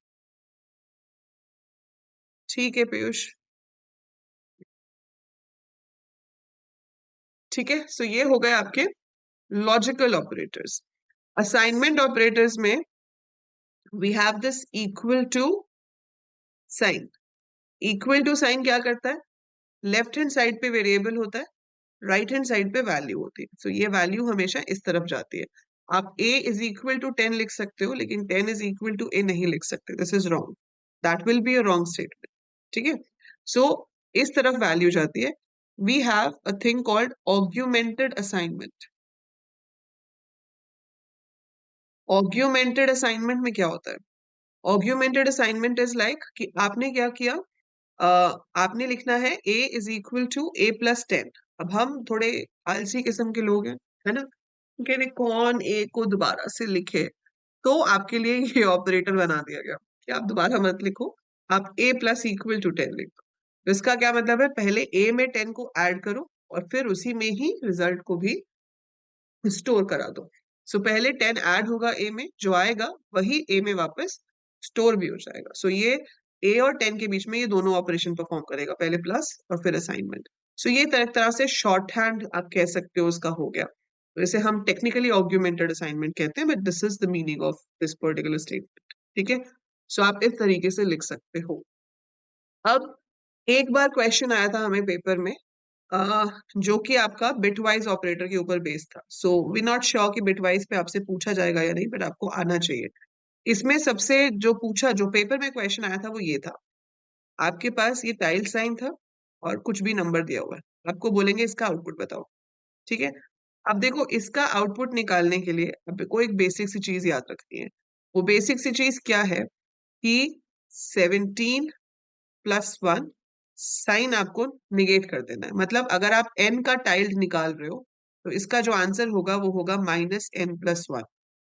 ठीक है पीयूष, ठीक है। सो ये हो गए आपके लॉजिकल ऑपरेटर्स। असाइनमेंट ऑपरेटर्स में we have this equal to sign. Equal to sign क्या करता है, लेफ्ट हैंड साइड पे वेरिएबल होता है, राइट हैंड साइड पे वैल्यू होती है। सो ये वैल्यू हमेशा इस तरफ जाती है। आप a इज इक्वल टू 10 लिख सकते हो, लेकिन 10 इज इक्वल टू a नहीं लिख सकते, this is wrong, that will be a wrong statement, ठीक है? सो इस तरफ वैल्यू जाती है। We have a thing called augmented assignment. Augmented assignment में क्या होता है, ऑग्यूमेंटेड असाइनमेंट इज लाइक कि आपने क्या किया, आपने लिखना है a is equal to a plus 10। अब हम थोड़े आलसी किस्म के लोग हैं, है ना, कह रहे कौन a को दोबारा से लिखे, तो आपके लिए ये ऑपरेटर बना दिया गया कि आप दोबारा मत लिखो, आप a प्लस इक्वल टू 10 लिख दो। तो इसका क्या मतलब है, पहले a में 10 को ऐड करो और फिर उसी में ही रिजल्ट को भी स्टोर करा दो। सो पहले 10 ऐड होगा ए में, जो आएगा वही ए में वापस स्टोर भी हो जाएगा। सो ये ए और 10 के बीच में ये दोनों ऑपरेशन परफॉर्म करेगा, पहले प्लस और फिर असाइनमेंट। सो ये तरह तरह से शॉर्ट हैंड आप कह सकते हो उसका हो गया। तो इसे हम टेक्निकली ऑग्यूमेंटेड असाइनमेंट कहते हैं, but this is the meaning of this particular statement, ठीक है? सो आप इस तरीके से लिख सकते हो। अब एक बार क्वेश्चन आया था हमें पेपर में, जो कि आपका बिटवाइज ऑपरेटर के ऊपर बेस्ड था। सो वी नॉट श्योर कि बिटवाइज पे आपसे पूछा जाएगा या नहीं, बट आपको आना चाहिए। इसमें सबसे जो पूछा, जो पेपर में क्वेश्चन आया था वो ये था, आपके पास ये टाइल साइन था और कुछ भी नंबर दिया हुआ है, आपको बोलेंगे इसका आउटपुट बताओ, ठीक है? अब देखो, इसका आउटपुट निकालने के लिए आपको एक बेसिक सी चीज याद रखनी है। वो बेसिक सी चीज क्या है कि 17 प्लस 1 साइन आपको निगेट कर देना है। मतलब अगर आप n का टाइल्ड निकाल रहे हो तो इसका जो आंसर होगा वो होगा माइनस एन प्लस 1।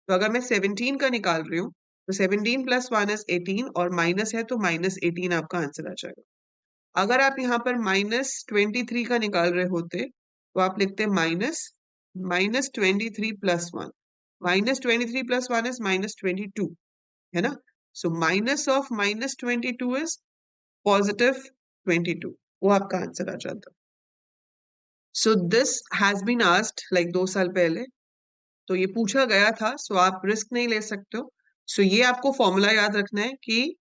तो अगर मैं 17 का निकाल रही हूँ तो 17 प्लस 1 इज 18 और माइनस है तो माइनस 18 आपका आंसर आ जाएगा। अगर आप यहाँ पर माइनस 23 का निकाल रहे होते तो आप लिखते minus minus 23 plus 1। Minus 23 plus 1 is minus 22, है ना? So minus of minus 22 is positive 22, वो आपका आंसर आ जाता। So this has been asked like 2 साल पहले, तो ये पूछा गया था, सो आप रिस्क नहीं ले सकते हो। सो ये आपको फॉर्मूला याद रखना है कि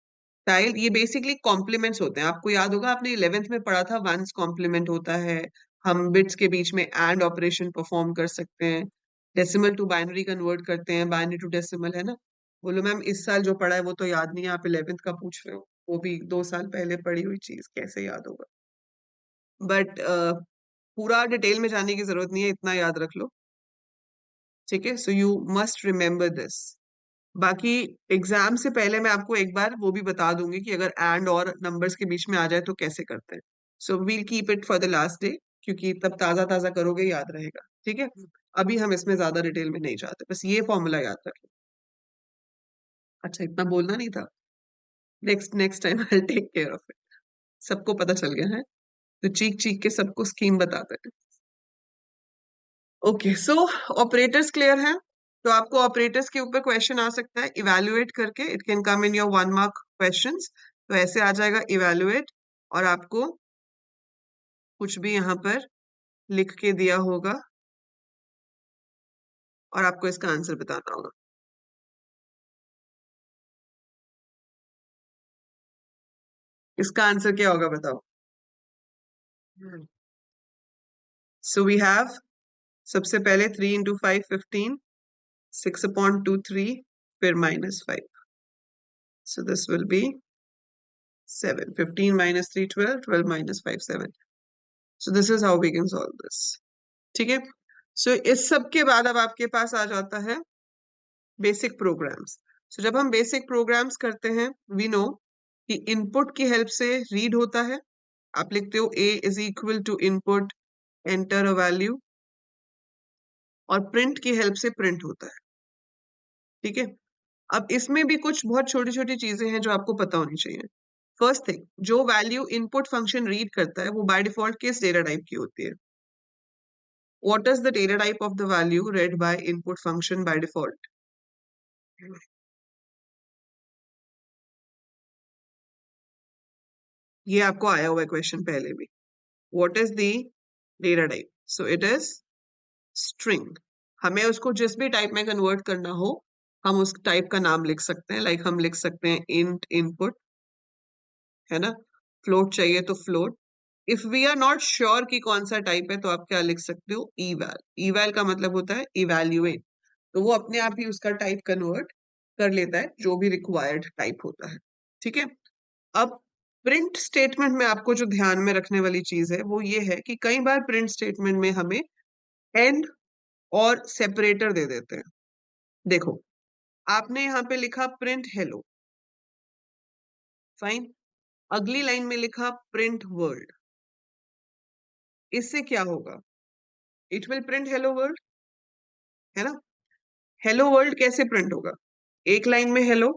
टाइल ये बेसिकली कॉम्प्लीमेंट्स होते हैं। आपको याद होगा आपने 11th में पढ़ा था, वंस कॉम्प्लीमेंट होता है, हम बिट्स के बीच में एंड ऑपरेशन परफॉर्म कर सकते हैं, डेसिमल टू बाइनरी कन्वर्ट करते हैं, बाइनरी टू डेसिमल, है ना? बोलो मैम इस साल जो पढ़ा है वो तो याद नहीं है, आप 11th का पूछ रहे हो, वो भी 2 साल पहले पढ़ी हुई चीज कैसे याद होगा? बट पूरा डिटेल में जाने की जरूरत नहीं है, इतना याद रख लो, ठीक है। So you must remember this. बाकी एग्जाम से पहले मैं आपको एक बार वो भी बता दूंगी कि अगर एंड और नंबर्स के बीच में आ जाए तो कैसे करते हैं। So we'll keep it for the last day, क्योंकि तब ताजा ताजा करोगे याद रहेगा, ठीक है। अभी हम इसमें ज्यादा डिटेल में नहीं जाते, बस ये फॉर्मूला याद रख लो। अच्छा, इतना बोलना नहीं था। Next next time I take care of it. सबको पता चल गया है, तो चीख चीख के सबको स्कीम बताते हैं। ओके, सो ऑपरेटर्स क्लियर हैं। तो आपको ऑपरेटर्स के ऊपर क्वेश्चन आ सकता है इवेल्युएट करके, it can come in your 1 mark questions. तो ऐसे आ जाएगा इवेल्युएट, और आपको कुछ भी यहाँ पर लिख के दिया होगा और आपको इसका आंसर बताना होगा। इसका आंसर क्या होगा बताओ। सो वी हैव, सबसे पहले 3 × 5 15, 6/2 3, फिर -5। So this will be 7। 15 - 3 12, 12 - 5 7। So this is how we can solve this, ठीक है। सो इस सब के बाद अब आपके पास आ जाता है बेसिक प्रोग्राम्स। सो जब हम बेसिक प्रोग्राम्स करते हैं, वी नो कि इनपुट की हेल्प से रीड होता है। आप लिखते हो a is equal to input, enter a value, और प्रिंट की हेल्प से प्रिंट होता है, ठीक है। अब इसमें भी कुछ बहुत छोटी छोटी चीजें हैं जो आपको पता होनी चाहिए। फर्स्ट थिंग, जो वैल्यू इनपुट फंक्शन रीड करता है वो बाय डिफॉल्ट किस डेटा टाइप की होती है? What is the data type of the value read by input function by default? ये आपको आया हुआ है क्वेश्चन पहले भी। What is the data type? So it is string. हमें उसको जिस भी टाइप में कन्वर्ट करना हो, हम उस टाइप का नाम लिख सकते हैं। लाइक हम लिख सकते हैं int input, है ना। फ्लोट चाहिए तो float. If we are not sure कि कौन सा टाइप है, तो आप क्या लिख सकते हो, eval। eval का मतलब होता है इवेल्युएट। तो वो अपने आप ही उसका टाइप कन्वर्ट कर लेता है, जो भी रिक्वायर्ड टाइप होता है, ठीक है। अब प्रिंट स्टेटमेंट में आपको जो ध्यान में रखने वाली चीज है वो ये है कि कई बार प्रिंट स्टेटमेंट में हमें एंड और सेपरेटर दे देते हैं। देखो, आपने यहाँ पे लिखा प्रिंट हेलो, फाइन। अगली लाइन में लिखा प्रिंट वर्ल्ड। इससे क्या होगा? It will print hello world, है ना। हेलो वर्ल्ड कैसे प्रिंट होगा? एक लाइन में हेलो,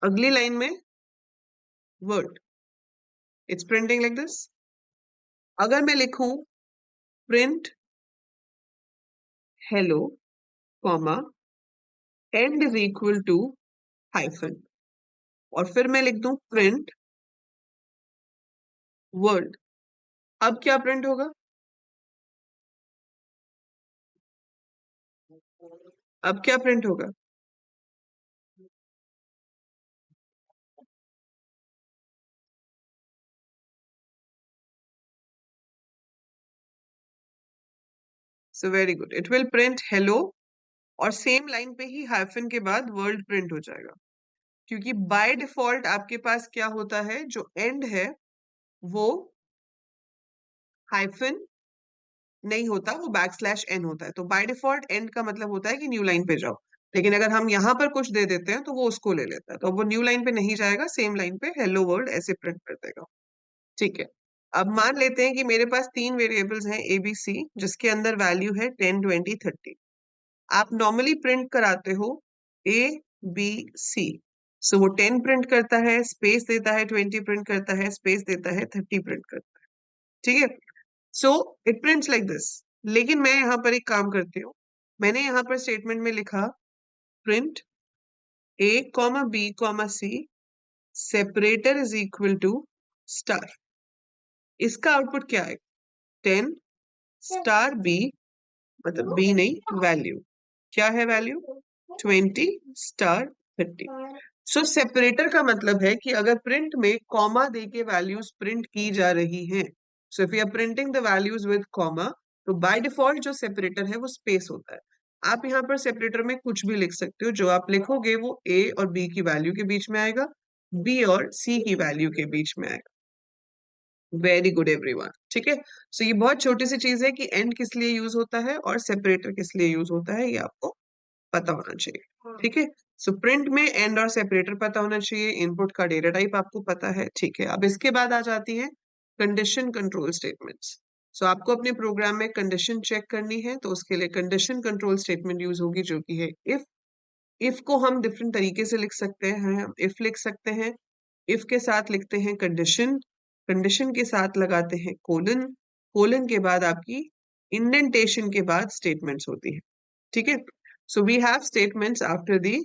अगली लाइन में world, it's printing like this. अगर मैं लिखूं print hello comma and is equal to hyphen, और फिर मैं लिख दूं प्रिंट वर्ल्ड, अब क्या प्रिंट होगा? अब क्या प्रिंट होगा? So very good, it will print hello, और सेम लाइन पे ही हाइफन के बाद वर्ल्ड प्रिंट हो जाएगा। क्योंकि बाय डिफॉल्ट आपके पास क्या होता है, जो एंड है वो हाइफन नहीं होता, वो \n होता है। तो बाय डिफॉल्ट एंड का मतलब होता है कि न्यू लाइन पे जाओ। लेकिन अगर हम यहाँ पर कुछ दे देते हैं तो वो उसको ले लेता है, तो अब वो न्यू लाइन पे नहीं जाएगा, सेम लाइन पे हेलो वर्ल्ड ऐसे प्रिंट कर देगा, ठीक है। अब मान लेते हैं कि मेरे पास 3 वेरिएबल्स हैं ए बी सी, जिसके अंदर वैल्यू है 10 20 30। आप नॉर्मली प्रिंट कराते हो ए बी सी। सो वो 10 प्रिंट करता है, स्पेस देता है, 20 प्रिंट करता है, स्पेस देता है, 30 प्रिंट करता है, ठीक है। So it prints like this. लेकिन मैं यहाँ पर एक काम करती हूँ, मैंने यहाँ पर स्टेटमेंट में लिखा print a comma b comma c separator is equal to star. इसका आउटपुट क्या है? 10 स्टार बी, मतलब बी नहीं, वैल्यू क्या है? Value 20 star 30। सो सेपरेटर का मतलब है कि अगर प्रिंट में कॉमा दे के वैल्यूज प्रिंट की जा रही हैं, so if you are printing the values with comma, तो बाय डिफॉल्ट जो सेपरेटर है वो स्पेस होता है। आप यहाँ पर सेपरेटर में कुछ भी लिख सकते हो, जो आप लिखोगे वो ए और बी की वैल्यू के बीच में आएगा, बी और सी की वैल्यू के बीच में आएगा। Very good everyone. ठीक है, सो ये बहुत छोटी सी चीज है कि एंड किस लिए यूज होता है और सेपरेटर किस लिए यूज होता है, ये आपको पता होना चाहिए। ठीक है, सो प्रिंट में एंड और सेपरेटर पता होना चाहिए, इनपुट का डेटा टाइप आपको पता है। ठीक है, अब इसके बाद आ जाती है कंडीशन कंट्रोल स्टेटमेंट्स। सो आपको अपने प्रोग्राम में कंडीशन चेक करनी है, तो उसके लिए कंडीशन कंट्रोल स्टेटमेंट यूज होगी, जो कि है इफ। इफ को हम डिफरेंट तरीके से लिख सकते हैं, हम इफ लिख सकते हैं, इफ के साथ लिखते हैं कंडीशन, कंडीशन के साथ लगाते हैं कोलन, कोलन के बाद आपकी इंडेंटेशन के बाद स्टेटमेंट्स होती है। ठीक है, so we have statements after the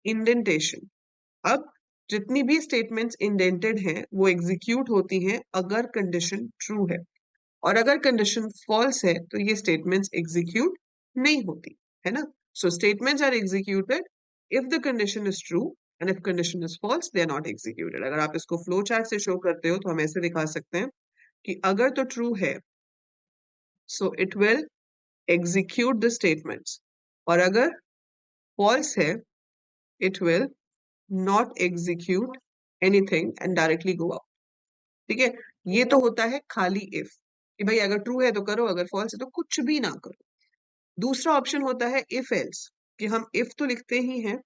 indentation. अब जितनी भी स्टेटमेंट्स इंडेंटेड हैं वो एग्जीक्यूट होती हैं अगर कंडीशन ट्रू है, और अगर कंडीशन फॉल्स है तो ये स्टेटमेंट्स एग्जीक्यूट नहीं होती, है ना। So statements are executed if the condition is true, and if condition is false they are not executed. अगर आप इसको फ्लो चार्ट से शो करते हो तो हम ऐसे दिखा सकते हैं कि अगर तो ट्रू है so it will execute the statements, और अगर फॉल्स है it will not execute anything and directly go out. ठीक है, ये तो होता है खाली इफ, कि भाई अगर ट्रू है तो करो, अगर फॉल्स है तो कुछ भी ना करो। दूसरा ऑप्शन होता है इफ एल्स, कि हम इफ तो लिखते ही हैं,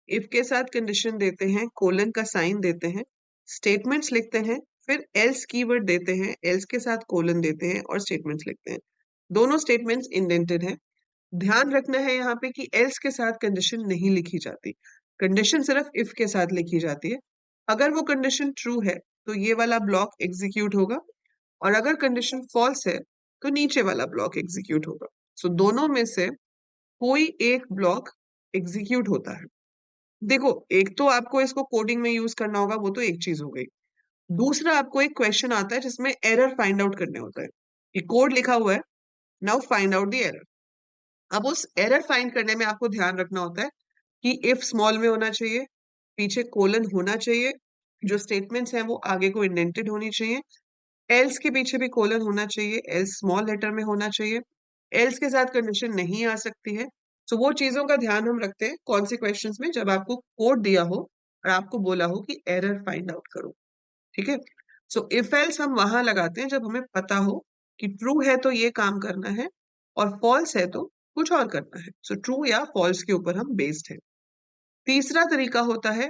इफ के साथ कंडीशन देते हैं, कोलन का साइन देते हैं, स्टेटमेंट्स लिखते हैं, फिर एल्स कीवर्ड देते हैं, एल्स के साथ कोलन देते हैं और स्टेटमेंट्स लिखते हैं। दोनों स्टेटमेंट्स इंडेंटेड हैं। ध्यान रखना है यहाँ पे कि एल्स के साथ कंडीशन नहीं लिखी जाती, कंडीशन सिर्फ इफ के साथ लिखी जाती है। अगर वो कंडीशन ट्रू है तो ये वाला ब्लॉक एग्जीक्यूट होगा, और अगर कंडीशन फॉल्स है तो नीचे वाला ब्लॉक एग्जीक्यूट होगा। सो दोनों में से कोई एक ब्लॉक एग्जीक्यूट होता है। देखो, एक तो आपको इसको कोडिंग में यूज करना होगा, वो तो एक चीज हो गई। दूसरा, आपको एक क्वेश्चन आता है जिसमें एरर फाइंड आउट करने होता है, कि कोड लिखा हुआ है, now find out the error. अब उस एरर फाइंड करने में आपको ध्यान रखना होता है कि इफ स्मॉल में होना चाहिए, पीछे कोलन होना चाहिए, जो स्टेटमेंट्स हैं वो आगे को इंडेंटेड होनी चाहिए, एल्स के पीछे भी कोलन होना चाहिए, एल्स स्मॉल लेटर में होना चाहिए, एल्स के साथ कंडीशन नहीं आ सकती है। सो वो चीजों का ध्यान हम रखते हैं कौन से क्वेश्चंस में, जब आपको कोड दिया हो और आपको बोला हो कि एरर फाइंड आउट करो। ठीक है, सो इफ एल्स हम वहां लगाते हैं जब हमें पता हो कि ट्रू है तो ये काम करना है, और फॉल्स है तो कुछ और करना है। सो ट्रू या फॉल्स के ऊपर हम बेस्ड है। तीसरा तरीका होता है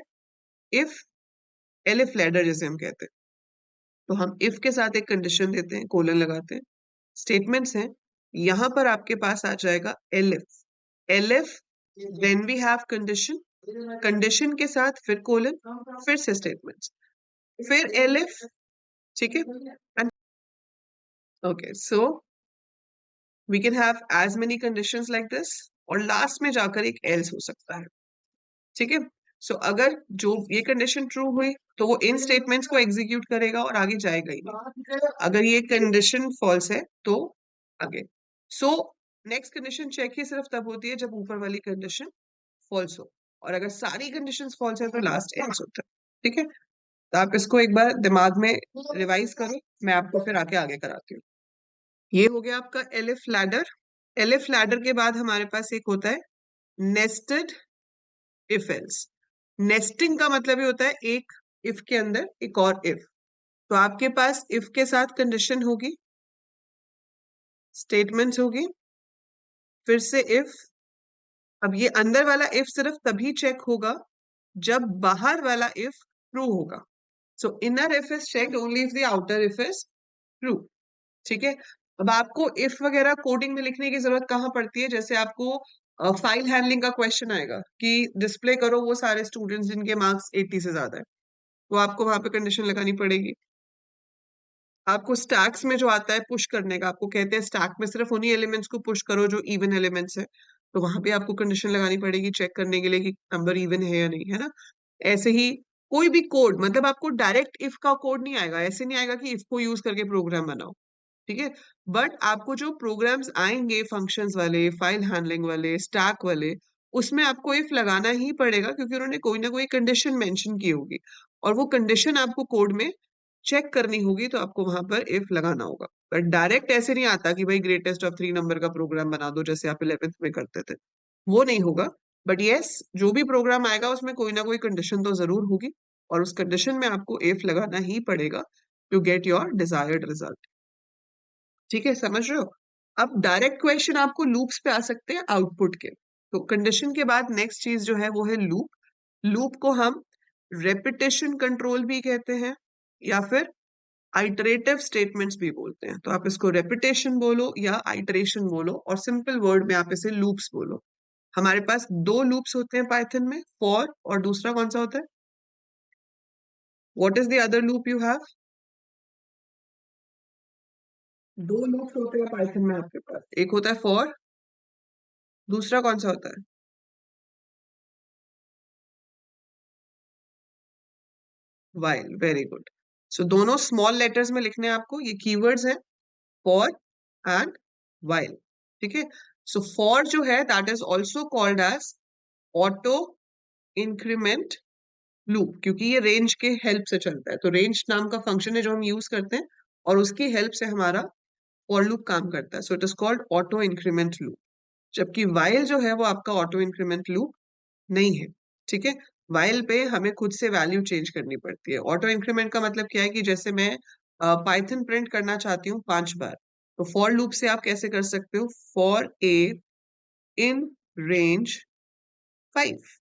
इफ एलिफ लैडर, जैसे हम कहते हैं। तो हम इफ के साथ एक कंडीशन देते हैं, कोलन लगाते हैं, स्टेटमेंट्स हैं, यहां पर आपके पास आ जाएगा elif. Elif, then we have condition, condition के साथ फिर कोलन, फिर से स्टेटमेंट्स, फिर एलिफ। ठीक है, okay, so we can have as many conditions like this, और लास्ट में जाकर एक एल्स हो सकता है। ठीक है, सो अगर जो ये कंडीशन ट्रू हुई तो वो इन स्टेटमेंट्स को एग्जीक्यूट करेगा और आगे जाएगा ही नहीं। अगर ये कंडीशन फॉल्स है तो आगे। सो नेक्स्ट कंडीशन चेक ही सिर्फ तब होती है जब ऊपर वाली कंडीशन फॉल्स हो, और अगर सारी कंडीशंस फॉल्स है तो लास्ट एल्स होता है। ठीक है, तो आप इसको एक बार दिमाग में रिवाइज करो, मैं आपको फिर आगे आगे कराती हूँ। ये हो गया आपका एलिफ लैडर। एलिफ लैडर के बाद हमारे पास एक होता है नेस्टेड इफ एल्स। नेस्टिंग का मतलब ये होता है एक इफ के अंदर एक और इफ। तो आपके पास इफ के साथ कंडीशन होगी, स्टेटमेंट्स होगी, फिर से इफ। अब ये अंदर वाला इफ सिर्फ तभी चेक होगा जब बाहर वाला इफ ट्रू होगा। सो inner if is checked only if the outer if is true. ठीक है, अब आपको इफ वगैरह कोडिंग में लिखने की जरूरत कहाँ पड़ती है, जैसे आपको फाइल हैंडलिंग का क्वेश्चन आएगा कि डिस्प्ले करो वो सारे स्टूडेंट्स जिनके मार्क्स 80 से ज्यादा है, तो आपको वहां पे कंडीशन लगानी पड़ेगी। आपको स्टैक्स में जो आता है पुश करने का, आपको कहते हैं स्टैक में सिर्फ उन्हीं एलिमेंट्स को पुश करो जो इवन एलिमेंट्स है, तो वहां पे आपको कंडीशन लगानी पड़ेगी चेक करने के लिए कि नंबर इवन है या नहीं, है ना। ऐसे ही कोई भी कोड, मतलब आपको डायरेक्ट इफ का कोड नहीं आएगा, ऐसे नहीं आएगा कि इफ को यूज करके प्रोग्राम बनाओ। ठीक है, बट आपको जो प्रोग्राम्स आएंगे फंक्शंस वाले, फाइल हैंडलिंग वाले, स्टैक वाले, उसमें आपको इफ लगाना ही पड़ेगा, क्योंकि उन्होंने कोई ना कोई कंडीशन मेंशन की होगी, और वो कंडीशन आपको कोड में चेक करनी होगी, तो आपको वहां पर इफ लगाना होगा। पर डायरेक्ट ऐसे नहीं आता कि भाई ग्रेटेस्ट ऑफ 3 नंबर का प्रोग्राम बना दो जैसे आप 11th में करते थे, वो नहीं होगा। बट यस, जो भी प्रोग्राम आएगा उसमें कोई ना कोई कंडीशन तो जरूर होगी, और उस कंडीशन में आपको इफ लगाना ही पड़ेगा, to get your desired result. ठीक है, समझ रहे हो? अब डायरेक्ट क्वेश्चन आपको लूप्स पे आ सकते हैं आउटपुट के। तो कंडीशन के बाद नेक्स्ट चीज जो है वो है लूप। लूप को हम रेपिटेशन कंट्रोल भी कहते हैं या फिर आइटरेटिव स्टेटमेंट्स भी बोलते हैं। तो आप इसको रेपिटेशन बोलो या आइटरेशन बोलो, और सिंपल वर्ड में आप इसे लूप्स बोलो। हमारे पास दो लूप्स होते हैं पाइथन में, फॉर और दूसरा कौन सा होता है? What is the other loop you have? दो लूप्स होते हैं पाइथन में आपके पास, एक होता है फॉर, दूसरा कौन सा होता है? वाइल। Very good. सो दोनों स्मॉल लेटर्स में लिखने हैं आपको, ये कीवर्ड्स हैं फॉर एंड वाइल। ठीक है। सो फॉर जो है that is also called as auto increment loop, क्योंकि ये रेंज के हेल्प से चलता है। तो रेंज नाम का फंक्शन है जो हम यूज करते हैं, और उसकी हेल्प से हमारा फॉर लूप काम करता है। So it is called auto increment loop. जबकि वाइल जो है वो आपका ऑटो इंक्रीमेंट लूप नहीं है। ठीक है। वाइल पे हमें खुद से वैल्यू चेंज करनी पड़ती है। ऑटो इंक्रीमेंट का मतलब क्या है कि जैसे मैं पाइथन प्रिंट करना चाहती हूँ 5 बार, तो फॉर लूप से आप कैसे कर सकते हो? फॉर ए इन रेंज 5,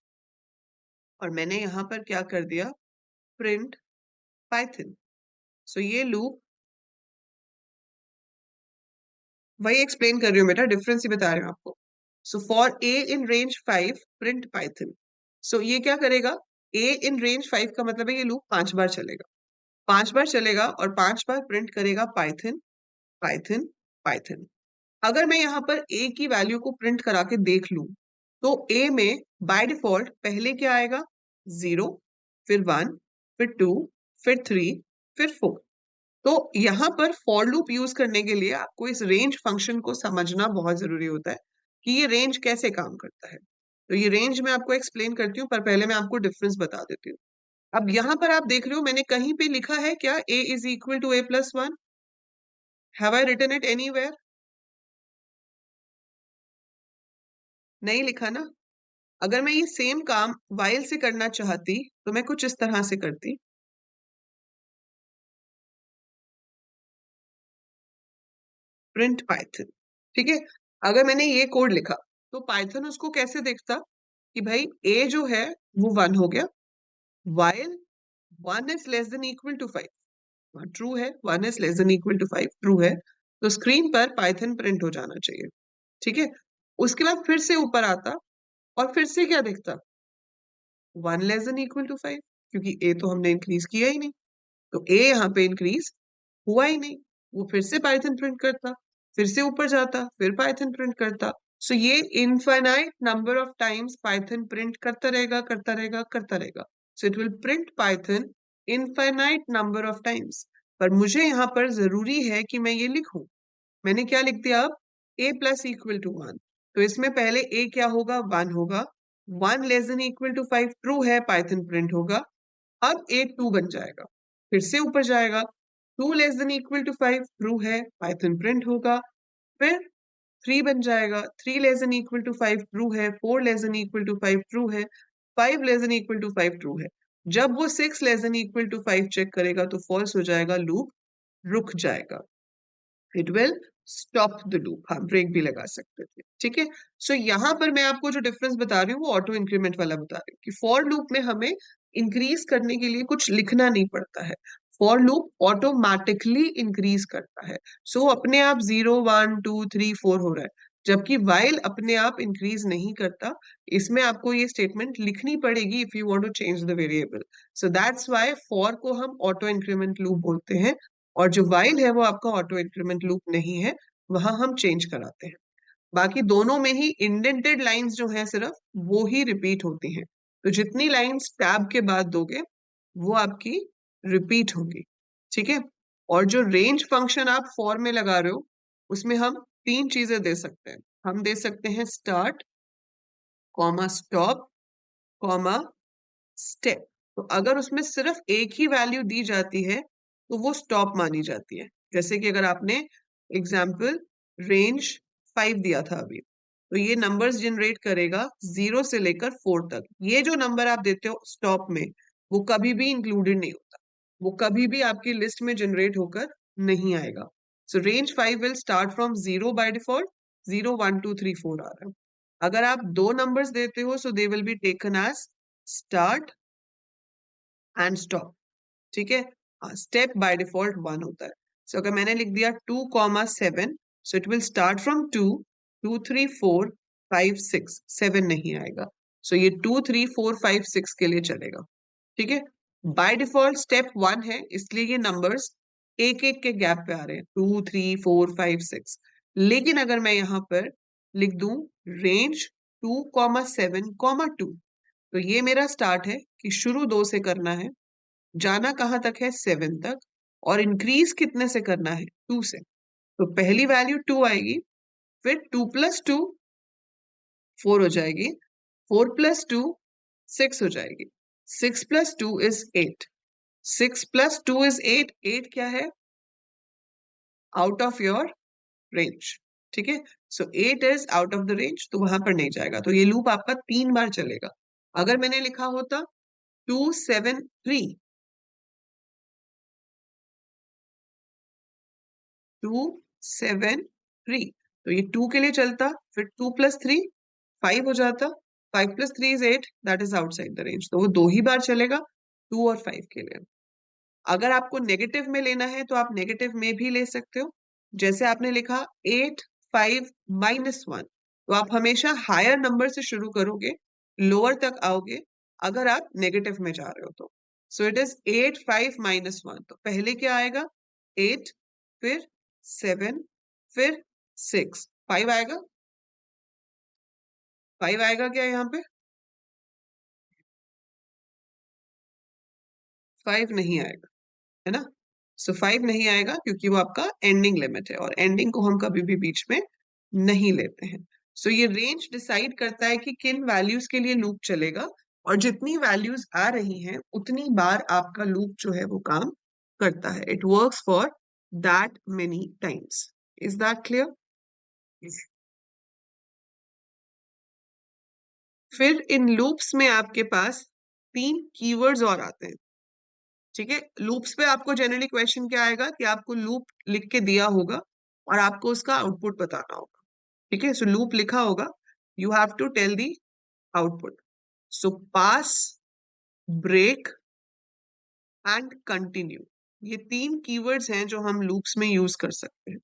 और मैंने यहां पर क्या कर दिया? Print Python. सो ये लूप, वही एक्सप्लेन कर रही हूँ बेटा, डिफरेंस ही बता रही हूँ आपको। So for a in range 5 print Python. So ये क्या करेगा? ए इन रेंज 5 का मतलब है ये लूप 5 बार चलेगा। 5 बार चलेगा और 5 बार प्रिंट करेगा पाइथन पाइथन पाइथन। अगर मैं यहाँ पर ए की वैल्यू को प्रिंट करा के देख लूं, तो ए में बाय डिफॉल्ट पहले क्या आएगा? 0, फिर 1, फिर 2, फिर 3, फिर 4। तो यहाँ पर फॉर लूप यूज करने के लिए आपको इस रेंज फंक्शन को समझना बहुत जरूरी होता है कि ये रेंज कैसे काम करता है। तो ये रेंज मैं आपको एक्सप्लेन करती हूँ, पर पहले मैं आपको डिफरेंस बता देती हूँ। अब यहाँ पर आप देख रहे हो मैंने कहीं पे लिखा है क्या a is equal to a+1? Have I written it anywhere? नहीं लिखा ना। अगर मैं ये सेम काम वाइल से करना चाहती तो मैं कुछ इस तरह से करती। Print Python. ठीक है। अगर मैंने ये कोड लिखा तो पाइथन उसको कैसे देखता कि भाई a जो है वो 1 हो गया, while 1 is less than equal to 5। True है, 1 is less than equal to 5 true है, तो स्क्रीन पर पाइथन प्रिंट हो जाना चाहिए। ठीक है। उसके बाद फिर से ऊपर आता और फिर से क्या देखता? 1 लेस देन इक्वल टू 5, क्योंकि ए तो हमने इंक्रीज किया ही नहीं, तो ए यहाँ पे इंक्रीज हुआ ही नहीं। वो फिर से पाइथन प्रिंट करता, फिर से ऊपर जाता, फिर पाइथन प्रिंट करता। सो ये infinite number of times Python print करता रहेगा करता रहेगा करता रहेगा। सो it will print Python infinite number of times. पर मुझे यहाँ पर जरूरी है कि मैं ये लिखूं। मैंने क्या लिख दिया अब? a plus equal to 1। तो इसमें पहले a क्या होगा? 1 होगा। 1 less than equal to 5 true है, पाइथन प्रिंट होगा। अब a 2 बन जाएगा, फिर से ऊपर जाएगा। 2 less than equal to 5 true है, पाइथन प्रिंट होगा। फिर 3 बन जाएगा। 3 less than equal to 5 true है। 4 less than equal to 5 true है। 5 less than equal to 5 true है। जब वो 6 less than equal to 5 check करेगा तो फॉल्स हो जाएगा, लूप रुक जाएगा। It will stop the loop. हाँ, ब्रेक भी लगा सकते थे। ठीक है। सो यहाँ पर मैं आपको जो डिफरेंस बता रही हूँ वो ऑटो इंक्रीमेंट वाला बता रही हूँ कि फॉर लूप में हमें इंक्रीज करने के लिए कुछ लिखना नहीं पड़ता है। फॉर लूप ऑटोमेटिकली इंक्रीज करता है। सो अपने आप 0, 1, 2, 3, 4 हो रहा है, जबकि वाइल अपने आप इंक्रीज नहीं करता। इसमें आपको ये स्टेटमेंट लिखनी पड़ेगी if you want to change the variable. So that's why for को हम ऑटो इंक्रीमेंट लूप बोलते हैं, और जो वाइल है वो आपका ऑटो इंक्रीमेंट लूप नहीं है, वहां हम चेंज कराते हैं। बाकी दोनों में ही इंडेंटेड लाइंस जो है सिर्फ वो ही रिपीट होती हैं। तो जितनी लाइंस टैब के बाद दोगे वो आपकी रिपीट होगी। ठीक है। और जो रेंज फंक्शन आप फॉर में लगा रहे हो उसमें हम 3 चीजें दे सकते हैं। हम दे सकते हैं start, comma stop, comma step. तो अगर उसमें सिर्फ एक ही वैल्यू दी जाती है तो वो स्टॉप मानी जाती है। जैसे कि अगर आपने एग्जाम्पल रेंज 5 दिया था अभी, तो ये नंबर्स जनरेट करेगा 0 से लेकर 4 तक। ये जो नंबर आप देते हो स्टॉप में वो कभी भी इंक्लूडेड नहीं होता। वो कभी भी आपकी लिस्ट में जनरेट होकर नहीं आएगा। So range 5 will start from 0 by default, 0 1 2 3 4 आ रहा है। अगर आप दो नंबर्स देते हो so they will be taken as start and stop. ठीक है, स्टेप बाय डिफॉल्ट 1 होता है। सो अगर मैंने लिख दिया 2,7, सो इट विल स्टार्ट फ्रॉम 2, 2 3 4 5 6, 7 नहीं आएगा। सो ये 2 3 4 5 6 के लिए चलेगा। ठीक है, बाय डिफॉल्ट स्टेप 1 है, इसलिए ये नंबर्स एक एक के गैप पे आ रहे हैं, 2 3 4 5 6। लेकिन अगर मैं यहाँ पर लिख दूं रेंज 2,7,2, तो ये मेरा स्टार्ट है कि शुरू 2 से करना है, जाना कहां तक है 7 तक, और इंक्रीज कितने से करना है 2 से। तो पहली वैल्यू 2 आएगी, फिर 2 प्लस 2 4 हो जाएगी, 4 प्लस 2 6 हो जाएगी, 6 प्लस 2 इज 8, 6 प्लस 2 इज 8, 8 क्या है आउट ऑफ योर रेंज। ठीक है, सो 8 is out of the range, तो वहां पर नहीं जाएगा। तो ये लूप आपका 3 बार चलेगा। अगर मैंने लिखा होता 2 7 3, 2 7 3, तो ये 2 के लिए चलता, फिर 2 प्लस 3 5 हो जाता, 5 plus 3 is 8, that is outside the range, तो वो 2 ही बार चलेगा 2 और 5 के लिए। अगर आपको नेगेटिव में लेना है तो आप नेगेटिव में भी ले सकते हो। जैसे आपने लिखा 8 5 -1, तो आप हमेशा हायर नंबर से शुरू करोगे, लोअर तक आओगे अगर आप नेगेटिव में जा रहे हो तो। सो इट इज 8 5 -1, तो पहले क्या आएगा 8, फिर 7, फिर 6, 5 आएगा। 5 आएगा क्या यहाँ पे? 5 नहीं आएगा, है ना। सो 5 नहीं आएगा क्योंकि वो आपका एंडिंग लिमिट है, और एंडिंग को हम कभी भी बीच में नहीं लेते हैं। सो ये रेंज डिसाइड करता है कि किन वैल्यूज के लिए लूप चलेगा, और जितनी वैल्यूज आ रही हैं उतनी बार आपका लूप जो है वो काम करता है। It works for that many times. Is that clear? फिर इन लूप्स में आपके पास 3 कीवर्ड्स और आते हैं। ठीक है, लूप्स पे आपको जनरली क्वेश्चन क्या आएगा कि आपको लूप लिख के दिया होगा और आपको उसका आउटपुट बताना होगा। ठीक है, सो लूप लिखा होगा, you have to tell the output. So pass, break and continue, ये 3 कीवर्ड्स हैं जो हम लूप्स में यूज कर सकते हैं।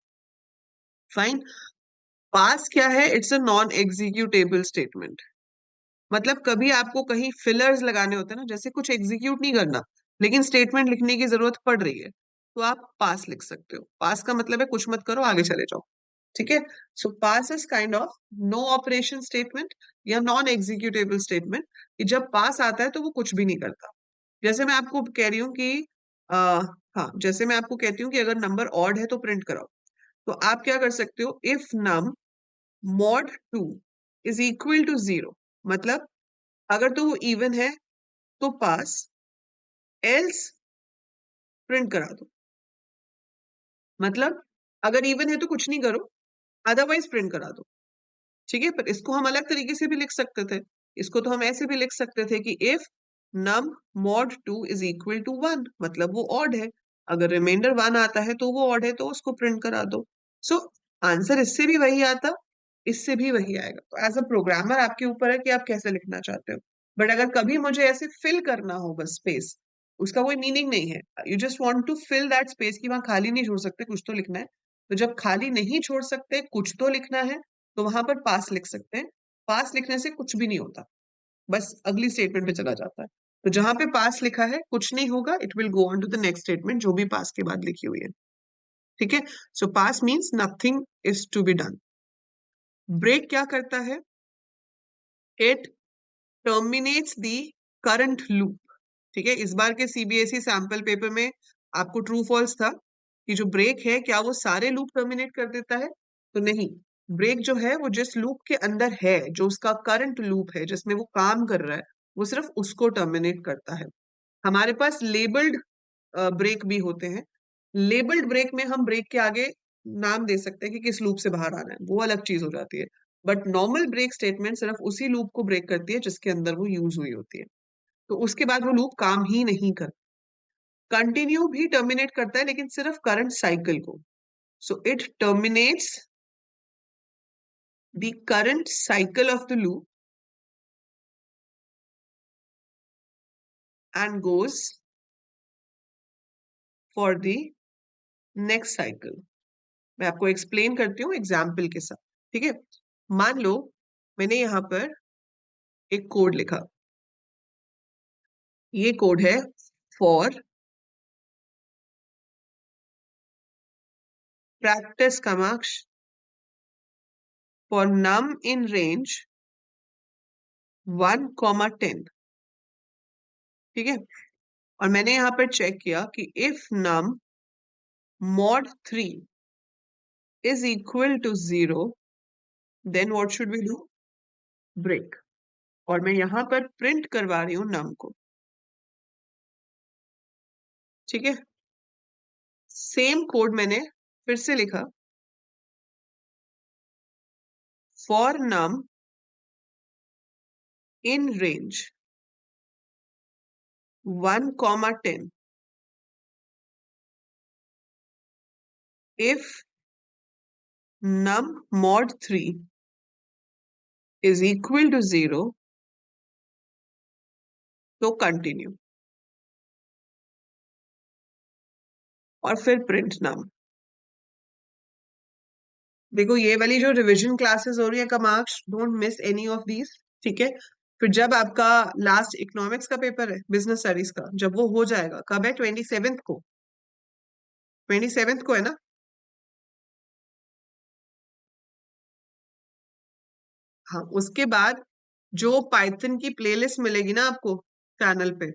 फाइन। पास क्या है? It's a non executable statement. मतलब कभी आपको कहीं फिलर्स लगाने होते हैं ना, जैसे कुछ एग्जीक्यूट नहीं करना लेकिन स्टेटमेंट लिखने की जरूरत पड़ रही है, तो आप पास लिख सकते हो। पास का मतलब है कुछ मत करो, आगे चले जाओ। ठीक है, so pass is kind of no operation statement या नॉन एग्जीक्यूटेबल स्टेटमेंट, कि जब पास आता है तो वो कुछ भी नहीं करता। जैसे मैं आपको कह रही हूँ कि आ, हाँ, जैसे मैं आपको कहती हूँ कि अगर नंबर ऑड है तो प्रिंट कराओ, तो आप क्या कर सकते हो, if num mod 2 is equal to 0, मतलब अगर तो वो इवन है तो पास, एल्स प्रिंट करा दो। मतलब अगर इवन है तो कुछ नहीं करो, अदरवाइज प्रिंट करा दो। ठीक है, पर इसको हम अलग तरीके से भी लिख सकते थे। इसको तो हम ऐसे भी लिख सकते थे कि if num mod 2 is equal to 1, मतलब वो ऑड है, अगर रिमाइंडर 1 आता है तो वो ऑड है, तो उसको प्रिंट करा दो। सो आंसर इससे भी वही आता, इससे भी वही आएगा। तो एज अ प्रोग्रामर आपके ऊपर है कि आप कैसे लिखना चाहते हो। बट अगर कभी मुझे ऐसे फिल करना हो बस स्पेस, उसका कोई मीनिंग नहीं है, you just want to fill that space, कि वहां खाली नहीं छोड़ सकते, कुछ तो लिखना है। तो जब खाली नहीं छोड़ सकते, कुछ तो लिखना है, तो वहां पर पास लिख सकते हैं। पास लिखने से कुछ भी नहीं होता, बस अगली स्टेटमेंट पे चला जाता है। तो जहां पे पास लिखा है कुछ नहीं होगा, it will go on to the next statement जो भी पास के बाद लिखी हुई है। ठीक है, so pass means nothing is to be done. Break क्या करता है? It terminates the current loop. ठीक है, इस बार के सीबीएसई सैंपल पेपर में आपको ट्रू फॉल्स था कि जो ब्रेक है क्या वो सारे लूप टर्मिनेट कर देता है? तो नहीं, ब्रेक जो है वो जिस लूप के अंदर है, जो उसका करंट लूप है जिसमें वो काम कर रहा है, वो सिर्फ उसको टर्मिनेट करता है। हमारे पास लेबल्ड ब्रेक भी होते हैं। लेबल्ड ब्रेक में हम ब्रेक के आगे नाम दे सकते हैं कि किस लूप से बाहर आना है, वो अलग चीज हो जाती है। बट नॉर्मल ब्रेक स्टेटमेंट सिर्फ उसी लूप को ब्रेक करती है जिसके अंदर वो यूज हुई होती है, तो उसके बाद वो लूप काम ही नहीं करता। कंटिन्यू भी टर्मिनेट करता है लेकिन सिर्फ करंट साइकिल को. So it terminates the current cycle of the loop and goes for the next cycle. मैं आपको एक्सप्लेन करती हूँ एग्जाम्पल के साथ. ठीक है, मान लो मैंने यहां पर एक कोड लिखा. ये कोड है for practice Kamaksha for num in range 1, 10. ठीक है, और मैंने यहां पर चेक किया कि if num mod 3 is equal to 0, then what should we do? Break. और मैं यहां पर प्रिंट करवा रही हूं num को. ठीक है, सेम कोड मैंने फिर से लिखा for num in range 1, 10 if num mod 3 is equal to 0 तो कंटिन्यू, और फिर प्रिंट num. देखो ये वाली जो रिवीजन क्लासेस हो रही है Kamaksh, don't miss any of these. ठीक है, फिर जब आपका लास्ट इकोनॉमिक्स का पेपर है, बिजनेस स्टडीज का, जब वो हो जाएगा, कब है? 27th को. 27th को है ना? हाँ, उसके बाद जो पाइथन की प्लेलिस्ट मिलेगी ना आपको चैनल पे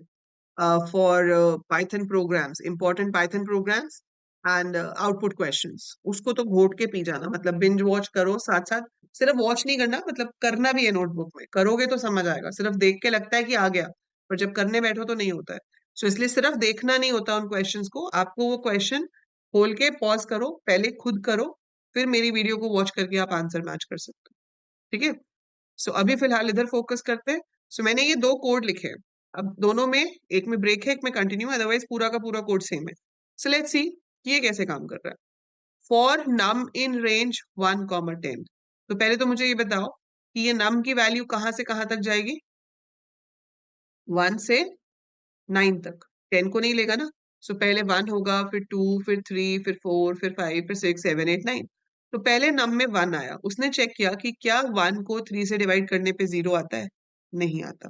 for Python programs, important Python programs and output questions, उसको तो घोट के पी जाना. मतलब बिंज वॉच करो साथ साथ. सिर्फ वॉच नहीं करना, मतलब करना भी है. नोटबुक में करोगे तो समझ आएगा. सिर्फ देख के लगता है कि आ गया, पर जब करने बैठो तो नहीं होता है. सो इसलिए सिर्फ देखना नहीं होता उन क्वेश्चंस को. आपको वो क्वेश्चन खोल के पॉज करो, पहले खुद करो, फिर मेरी वीडियो को वॉच करके आप आंसर मैच कर सकते हो. ठीक है, सो अभी फिलहाल इधर फोकस करते हैं. सो मैंने ये दो कोड लिखे हैं. अब दोनों में, एक में ब्रेक है, एक में कंटिन्यू, अदरवाइज पूरा का पूरा कोड सेम है. सो लेट्स सी ये कैसे काम कर रहा है. For num in range 1, 10. तो पहले तो मुझे ये बताओ कि ये नम की वैल्यू कहां से कहां तक जाएगी? 1 से 9 तक. 10 को नहीं लेगा ना. सो पहले 1 होगा, फिर 2, फिर 3, फिर 4, फिर 5, फिर 6, 7, 8, 9. तो पहले नम में 1 आया. उसने चेक किया कि क्या 1 को 3 से डिवाइड करने पे 0 आता है? नहीं आता.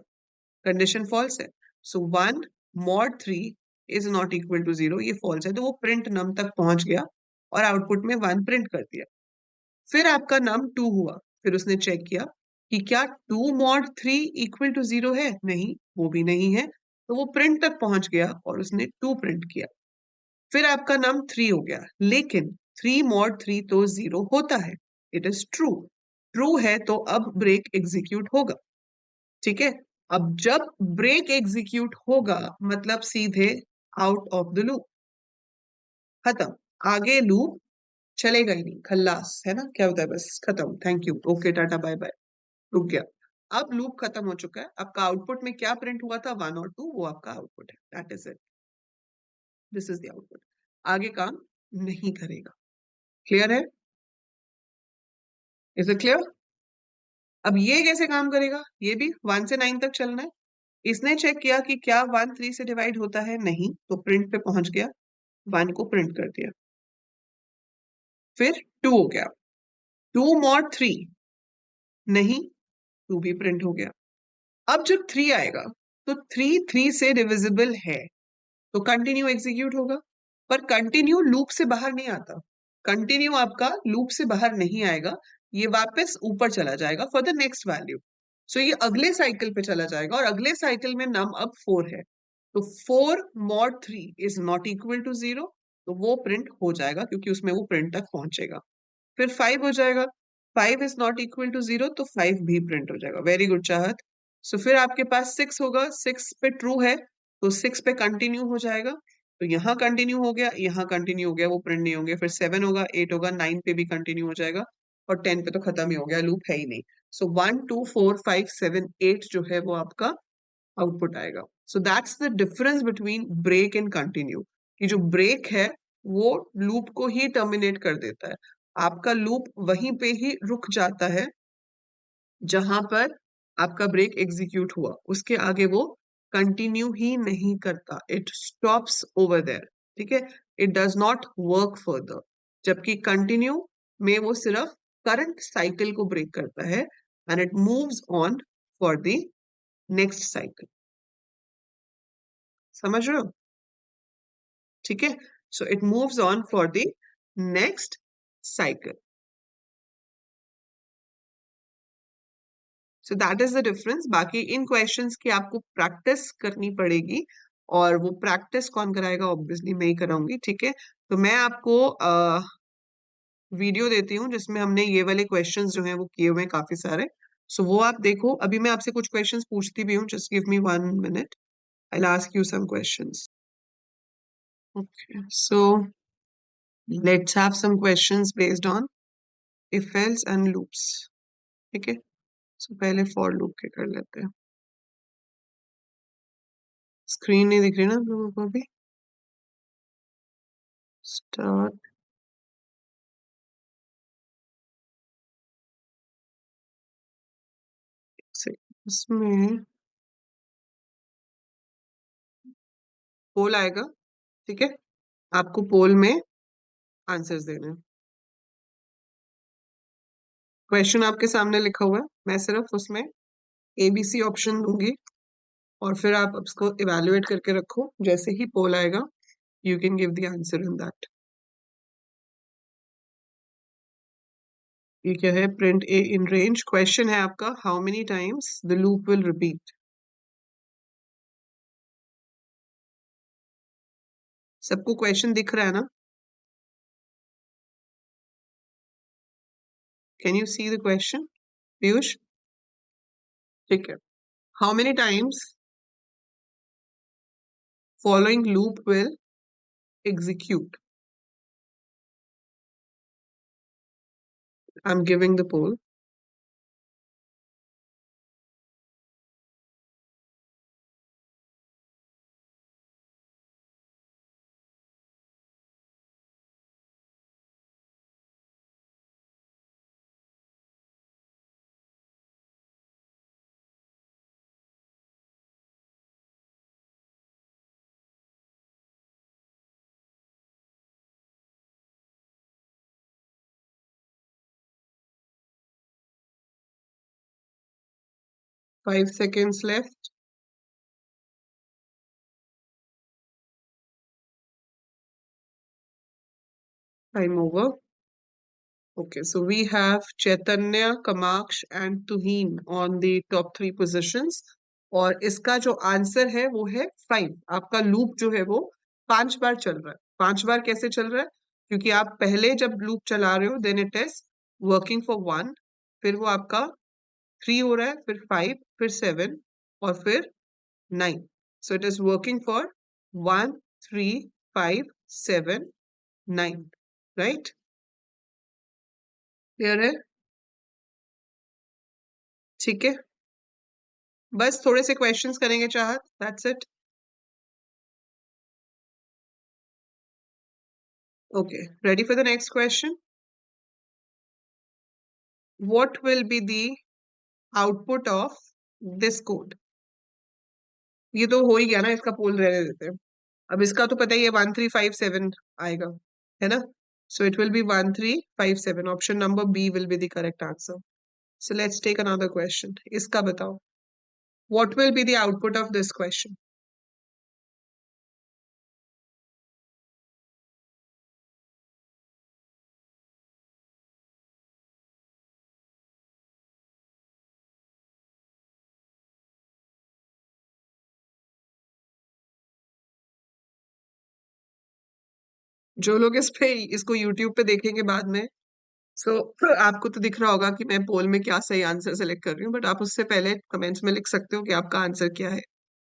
कंडीशन फॉल्स है. So 1 mod 3 is not equal to 0, ये फॉल्स है. तो वो प्रिंट नम तक पहुंच गया और आउटपुट में 1 प्रिंट कर दिया. फिर आपका नम 2 हुआ. फिर उसने चेक किया कि क्या 2 mod 3 इक्वल टू 0 है? नहीं, वो भी नहीं है. तो वो प्रिंट तक पहुंच गया और उसने 2 प्रिंट किया. फिर आपका नम 3 हो गया. लेकिन 3 mod 3 तो 0 होता है. It is true. ट्रू है तो अब ब्रेक एग्जीक्यूट होगा. ठीक है, अब जब ब्रेक एग्जीक्यूट होगा मतलब सीधे आउट ऑफ द लूप, खत्म. आगे लूप चलेगा ही नहीं, खल्लास है ना. क्या होता है? बस खत्म, thank you, okay, tata, bye bye, रुक गया. अब लूप खत्म हो चुका है. आपका आउटपुट में क्या प्रिंट हुआ था? 1 और 2, वो आपका आउटपुट है. That is it. This is the output. आगे काम नहीं करेगा. क्लियर है? Is it clear? अब ये कैसे काम करेगा? ये भी 1 से 9 तक चलना है. इसने चेक किया कि क्या 1 3 से डिवाइड होता है? नहीं, तो प्रिंट पे पहुंच गया, 1 को प्रिंट कर दिया. फिर 2 हो गया. 2 mod 3 नहीं, 2 भी प्रिंट हो गया. अब जब 3 आएगा तो 3 3 से डिविजिबल है, तो कंटिन्यू एग्जीक्यूट होगा. पर कंटिन्यू लूप से बाहर नहीं आता. कंटिन्यू आपका लूप से बाहर नहीं आएगा. ये वापस ऊपर चला जाएगा फॉर द नेक्स्ट वैल्यू. सो ये अगले साइकिल पे चला जाएगा और अगले साइकिल में नम अब 4 है. तो 4 mod 3 is not equal to 0, तो वो प्रिंट हो जाएगा क्योंकि उसमें वो प्रिंट तक पहुंचेगा. फिर 5 हो जाएगा. 5 इज नॉट इक्वल टू 0, तो 5 भी प्रिंट हो जाएगा. वेरी गुड चाहत. सो फिर आपके पास 6 होगा. 6 पे ट्रू है तो 6 पे कंटिन्यू हो जाएगा. तो यहाँ कंटिन्यू हो गया, यहाँ कंटिन्यू हो गया, वो प्रिंट नहीं होंगे. फिर 7 होगा, 8 होगा, 9 पे भी कंटिन्यू हो जाएगा और 10 पे तो खत्म ही हो गया, लूप है ही नहीं. सो 1 2 4 5 7 8 जो है वो आपका आउटपुट आएगा. So that's the difference between break and continue. कि जो ब्रेक है वो लूप को ही टर्मिनेट कर देता है, आपका लूप वहीं पे ही रुक जाता है जहां पर आपका ब्रेक एग्जीक्यूट हुआ, उसके आगे वो कंटिन्यू ही नहीं करता, इट स्टॉप्स ओवर देयर। ठीक है, it does not work further. जबकि कंटिन्यू में वो सिर्फ करंट साइकिल को ब्रेक करता है and it moves on for the next cycle. समझ रहे हो? ठीक है, so it moves on for the next cycle. So that is the difference. बाकी इन क्वेश्चंस की आपको प्रैक्टिस करनी पड़ेगी, और वो प्रैक्टिस कौन कराएगा? ऑब्वियसली मैं ही कराऊंगी। ठीक है, तो मैं आपको वीडियो देती हूँ जिसमें हमने ये वाले क्वेश्चंस जो हैं वो किए हुए हैं काफी सारे। सो वो आप देखो। अभी मैं आपसे कुछ क्वेश्चंस पूछती भी हूँ, just give me 1 minute, I will ask you some questions. Okay, so let's have some questions based on if else and loops. ठीक है, सो पहले फॉर लूप के कर लेते हैं। स्क्रीन नहीं दिख रही ना आप लोगों को अभी? स्टार्ट से। इसमें पोल आएगा। ठीक है, आपको पोल में आंसर्स देने हैं। क्वेश्चन आपके सामने लिखा हुआ है, मैं सिर्फ उसमें एबीसी ऑप्शन दूंगी, और फिर आप उसको इवेल्युएट करके रखो। जैसे ही पोल आएगा you can give the answer in that. ये क्या है? Print a in range. Question है आपका, how many times the loop will repeat. सबको क्वेश्चन दिख रहा है ना? Can you see the question Piyush? ठीक है, how many times following loop will execute. I am giving the poll. 5 seconds left. Time over. Okay, so we have Chaitanya, Kamaksh and Tuhin on the top 3 positions. और इसका जो answer है वो है 5। आपका loop जो है वो 5 बार चल रहा है। 5 बार कैसे चल रहा है? क्योंकि आप पहले जब लूप चला रहे हो then it is working for 1, फिर वो आपका 3 हो रहा है, फिर 5, फिर 7 और फिर 9। So it is working for 1, 3, 5, 7, 9। Right? Clear है? ठीक है, बस थोड़े से क्वेश्चंस करेंगे चाहत, that's it. Okay, ready for the next question. What will be the output of this code? ये तो हो ही गया ना, इसका पोल रहने देते हैं। अब इसका तो पता ही है 1357 आएगा, है ना? So it will be 1357। Option number b will be the correct answer. So let's take another question. इसका बताओ, what will be the output of this question? जो लोग इस पे इसको यूट्यूब पे देखेंगे बाद में, सो आपको तो दिख रहा होगा कि मैं पोल में क्या सही आंसर सेलेक्ट कर रही हूँ, बट आप उससे पहले कमेंट्स में लिख सकते हो कि आपका आंसर क्या है।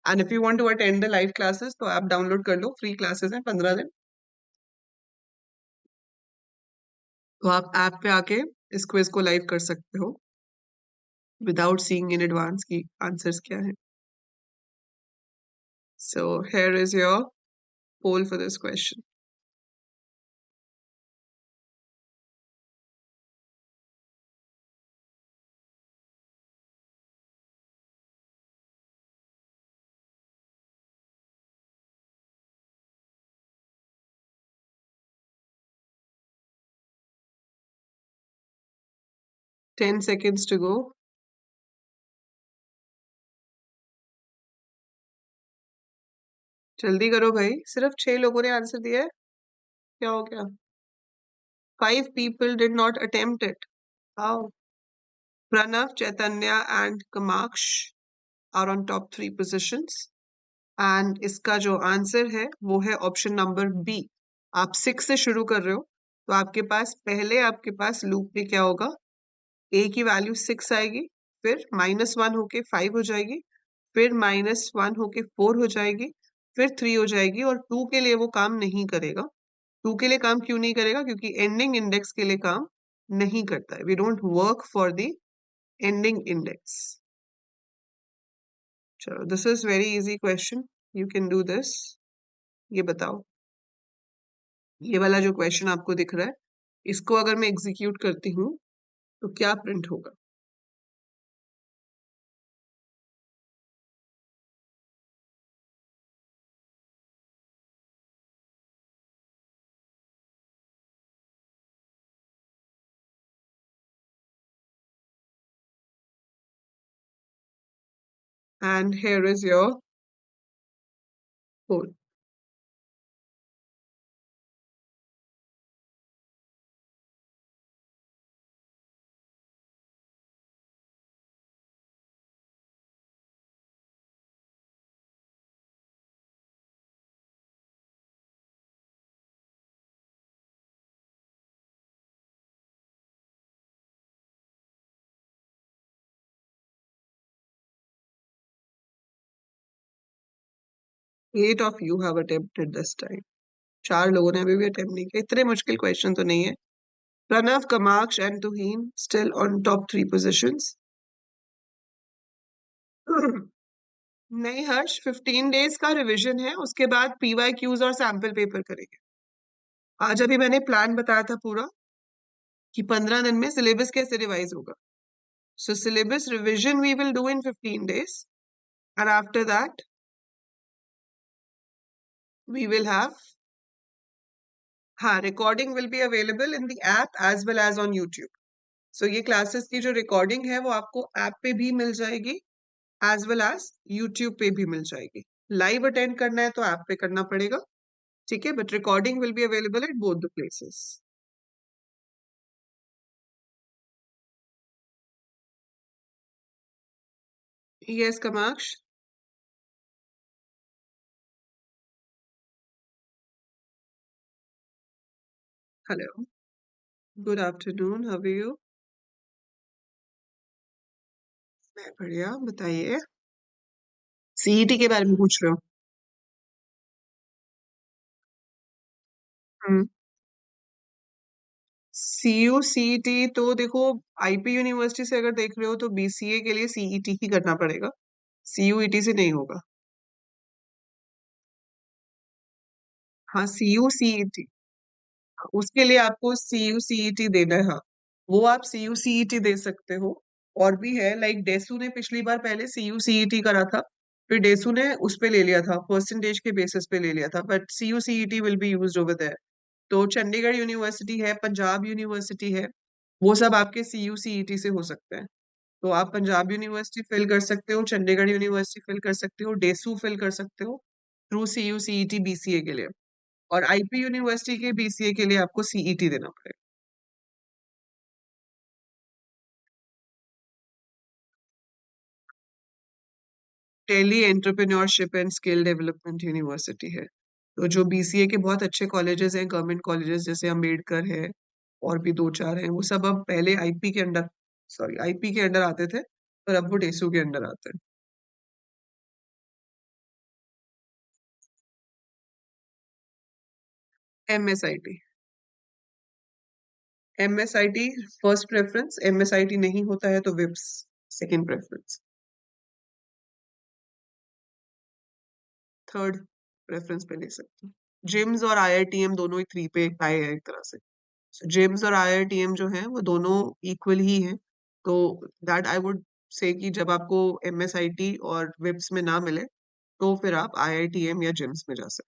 And if you want to attend the live classes तो आप डाउनलोड कर लो, फ्री क्लासेस हैं 15 दिन। तो आप ऐप पे आके इस क्विज को लाइव कर सकते हो विदाउट सीइंग इन एडवांस की आंसर्स क्या है। So here is your poll for this question. Ten seconds to go. जल्दी करो भाई, सिर्फ 6 लोगों ने आंसर दिया है। क्या हो गया? 5 people did not attempt it. How? Pranav, Chaitanya and Kamaksh are on top 3 positions. And इसका जो आंसर है वो है ऑप्शन नंबर बी। आप 6 से शुरू कर रहे हो तो आपके पास लूप में क्या होगा? ए की वैल्यू 6 आएगी, फिर -1 होके 5 हो जाएगी, फिर -1 होके 4 हो जाएगी, फिर 3 हो जाएगी, और 2 के लिए वो काम नहीं करेगा। 2 के लिए काम क्यों नहीं करेगा? क्योंकि एंडिंग इंडेक्स के लिए काम नहीं करता है। We don't work for the ending index. चलो, this is very easy question, you can do this. ये बताओ, ये वाला जो क्वेश्चन आपको दिख रहा है, इसको अगर मैं एग्जीक्यूट करती हूँ तो क्या प्रिंट होगा? And here is your poll. 8 of you have attempted this time. 4 लोगों ने अभी भी अटेम्प्ट नहीं किया। इतने मुश्किल क्वेश्चन तो नहीं है। प्रणव, कमाक्ष एंड तुहीन स्टिल ऑन टॉप 3 पोजीशंस। नहीं हर्ष, 15 डेज का रिवीजन है, उसके बाद पीवाई क्यूज और सैंपल पेपर करेंगे। आज अभी मैंने प्लान बताया था पूरा कि 15 दिन में सिलेबस कैसे रिवाइज होगा। So syllabus revision we will do in 15 days, and after that we will have, हाँ, recording will be available in the app as well as on YouTube. So ये क्लासेस की जो रिकॉर्डिंग है वो आपको app पे भी मिल जाएगी एज वेल एज यूट्यूब पे भी मिल जाएगी। लाइव अटेंड करना है तो ऐप पे करना पड़ेगा, ठीक है, but recording will be available at both the places. Yes Kamaksh. Hello, good afternoon, how are you? मैं बढ़िया, बताइए। सीईटी के बारे में पूछ रहे हो? हम्म। सीयू सीईटी तो देखो, आईपी यूनिवर्सिटी से अगर देख रहे हो तो बीसीए के लिए सीईटी ही करना पड़ेगा, सीयूईटी से नहीं होगा। हाँ, सीयू सीईटी, उसके लिए आपको सीयू सीईटी देना है। हाँ, वो आप सीयू सीईटी दे सकते हो। और भी है, लाइक डेसू ने पिछली बार पहले सीयू सीईटी करा था, फिर डेसू ने उस पे ले लिया था, परसेंटेज के बेसिस पे ले लिया था, but CU CET will be used over there. तो चंडीगढ़ यूनिवर्सिटी है, पंजाब यूनिवर्सिटी है, वो सब आपके सीयू सीईटी से हो सकते हैं। तो आप पंजाब यूनिवर्सिटी फिल कर सकते हो, चंडीगढ़ यूनिवर्सिटी फिल कर सकते हो, डेसू फिल कर सकते हो थ्रू सीयू सीईटी बीसीए के लिए। और आईपी यूनिवर्सिटी के बीसीए के लिए आपको सीईटी देना पड़ेगा। Delhi entrepreneurship and skill development university है। तो जो बीसीए के बहुत अच्छे कॉलेजेस हैं, गवर्नमेंट कॉलेजेस, जैसे अम्बेडकर है और भी दो चार हैं, वो सब अब पहले आईपी के अंडर, सॉरी, आईपी के अंडर आते थे, पर अब वो डेसू के अंडर आते हैं। एमएसआईटी, एमएसआईटी फर्स्ट प्रेफरेंस, एमएसआईटी नहीं होता है तो विप्स सेकंड प्रेफरेंस। थर्ड प्रेफरेंस पे ले सकते हो। जिम्स और आईआईटीएम दोनों ही 3 पे आए हैं एक तरह से। जिम्स और आईआईटीएम जो है वो दोनों इक्वल ही हैं। तो दैट आई वुड से कि जब आपको एमएसआईटी और विप्स में ना मिले तो फिर आप आईआईटीएम या जिम्स में जा सकते हो।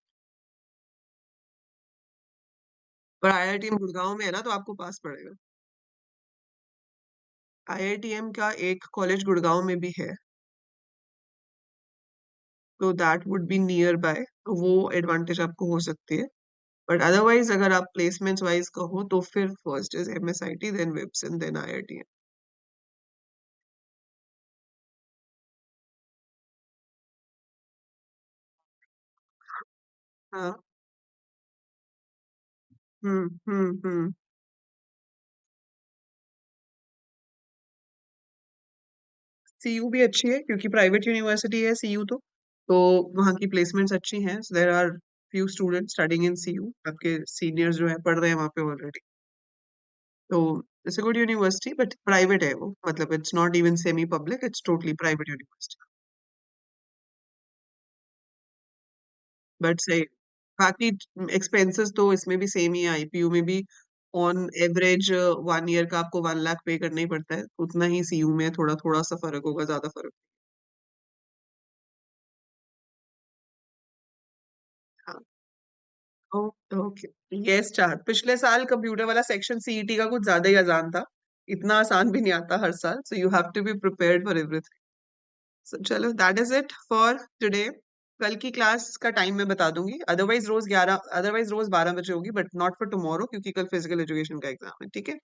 पर आईआईटीएम गुड़गांव में है ना, तो आपको पास पड़ेगा। आईआईटीएम का एक कॉलेज गुड़गांव में भी है, तो that would be near by, तो वो एडवांटेज आपको हो सकती है। बट अदरवाइज अगर आप प्लेसमेंट्स वाइज कहो तो फिर first is MSIT, then VIPS and then IITM. हाँ। हम्म। सीयू भी अच्छी है क्योंकि प्राइवेट यूनिवर्सिटी है सीयू तो वहाँ की प्लेसमेंट्स अच्छी हैं। There are few students studying in CU, आपके सीनियर्स जो है पढ़ रहे हैं वहाँ पे ऑलरेडी। तो it's a good university, but private है वो, मतलब it's not even semi public, it's totally private university. But से बाकी एक्सपेंसेस तो इसमें भी सेम ही है, आईपीयू में भी ऑन एवरेज 1 ईयर का आपको 1 लाख पे करना ही पड़ता है, उतना ही सीयू में थोड़ा थोड़ा सा फर्क होगा, ज्यादा फर्क। हाँ। ओके। यस चार पिछले साल कंप्यूटर वाला सेक्शन सीईटी का कुछ ज्यादा ही आसान था। इतना आसान भी नहीं आता हर साल, so you have to be prepared for everything. So चलो, that is it for today. कल की क्लास का टाइम मैं बता दूंगी, अदरवाइज रोज 12 बजे होगी, बट नॉट फॉर टुमारो क्योंकि कल फिजिकल एजुकेशन का एग्जाम है, ठीक है।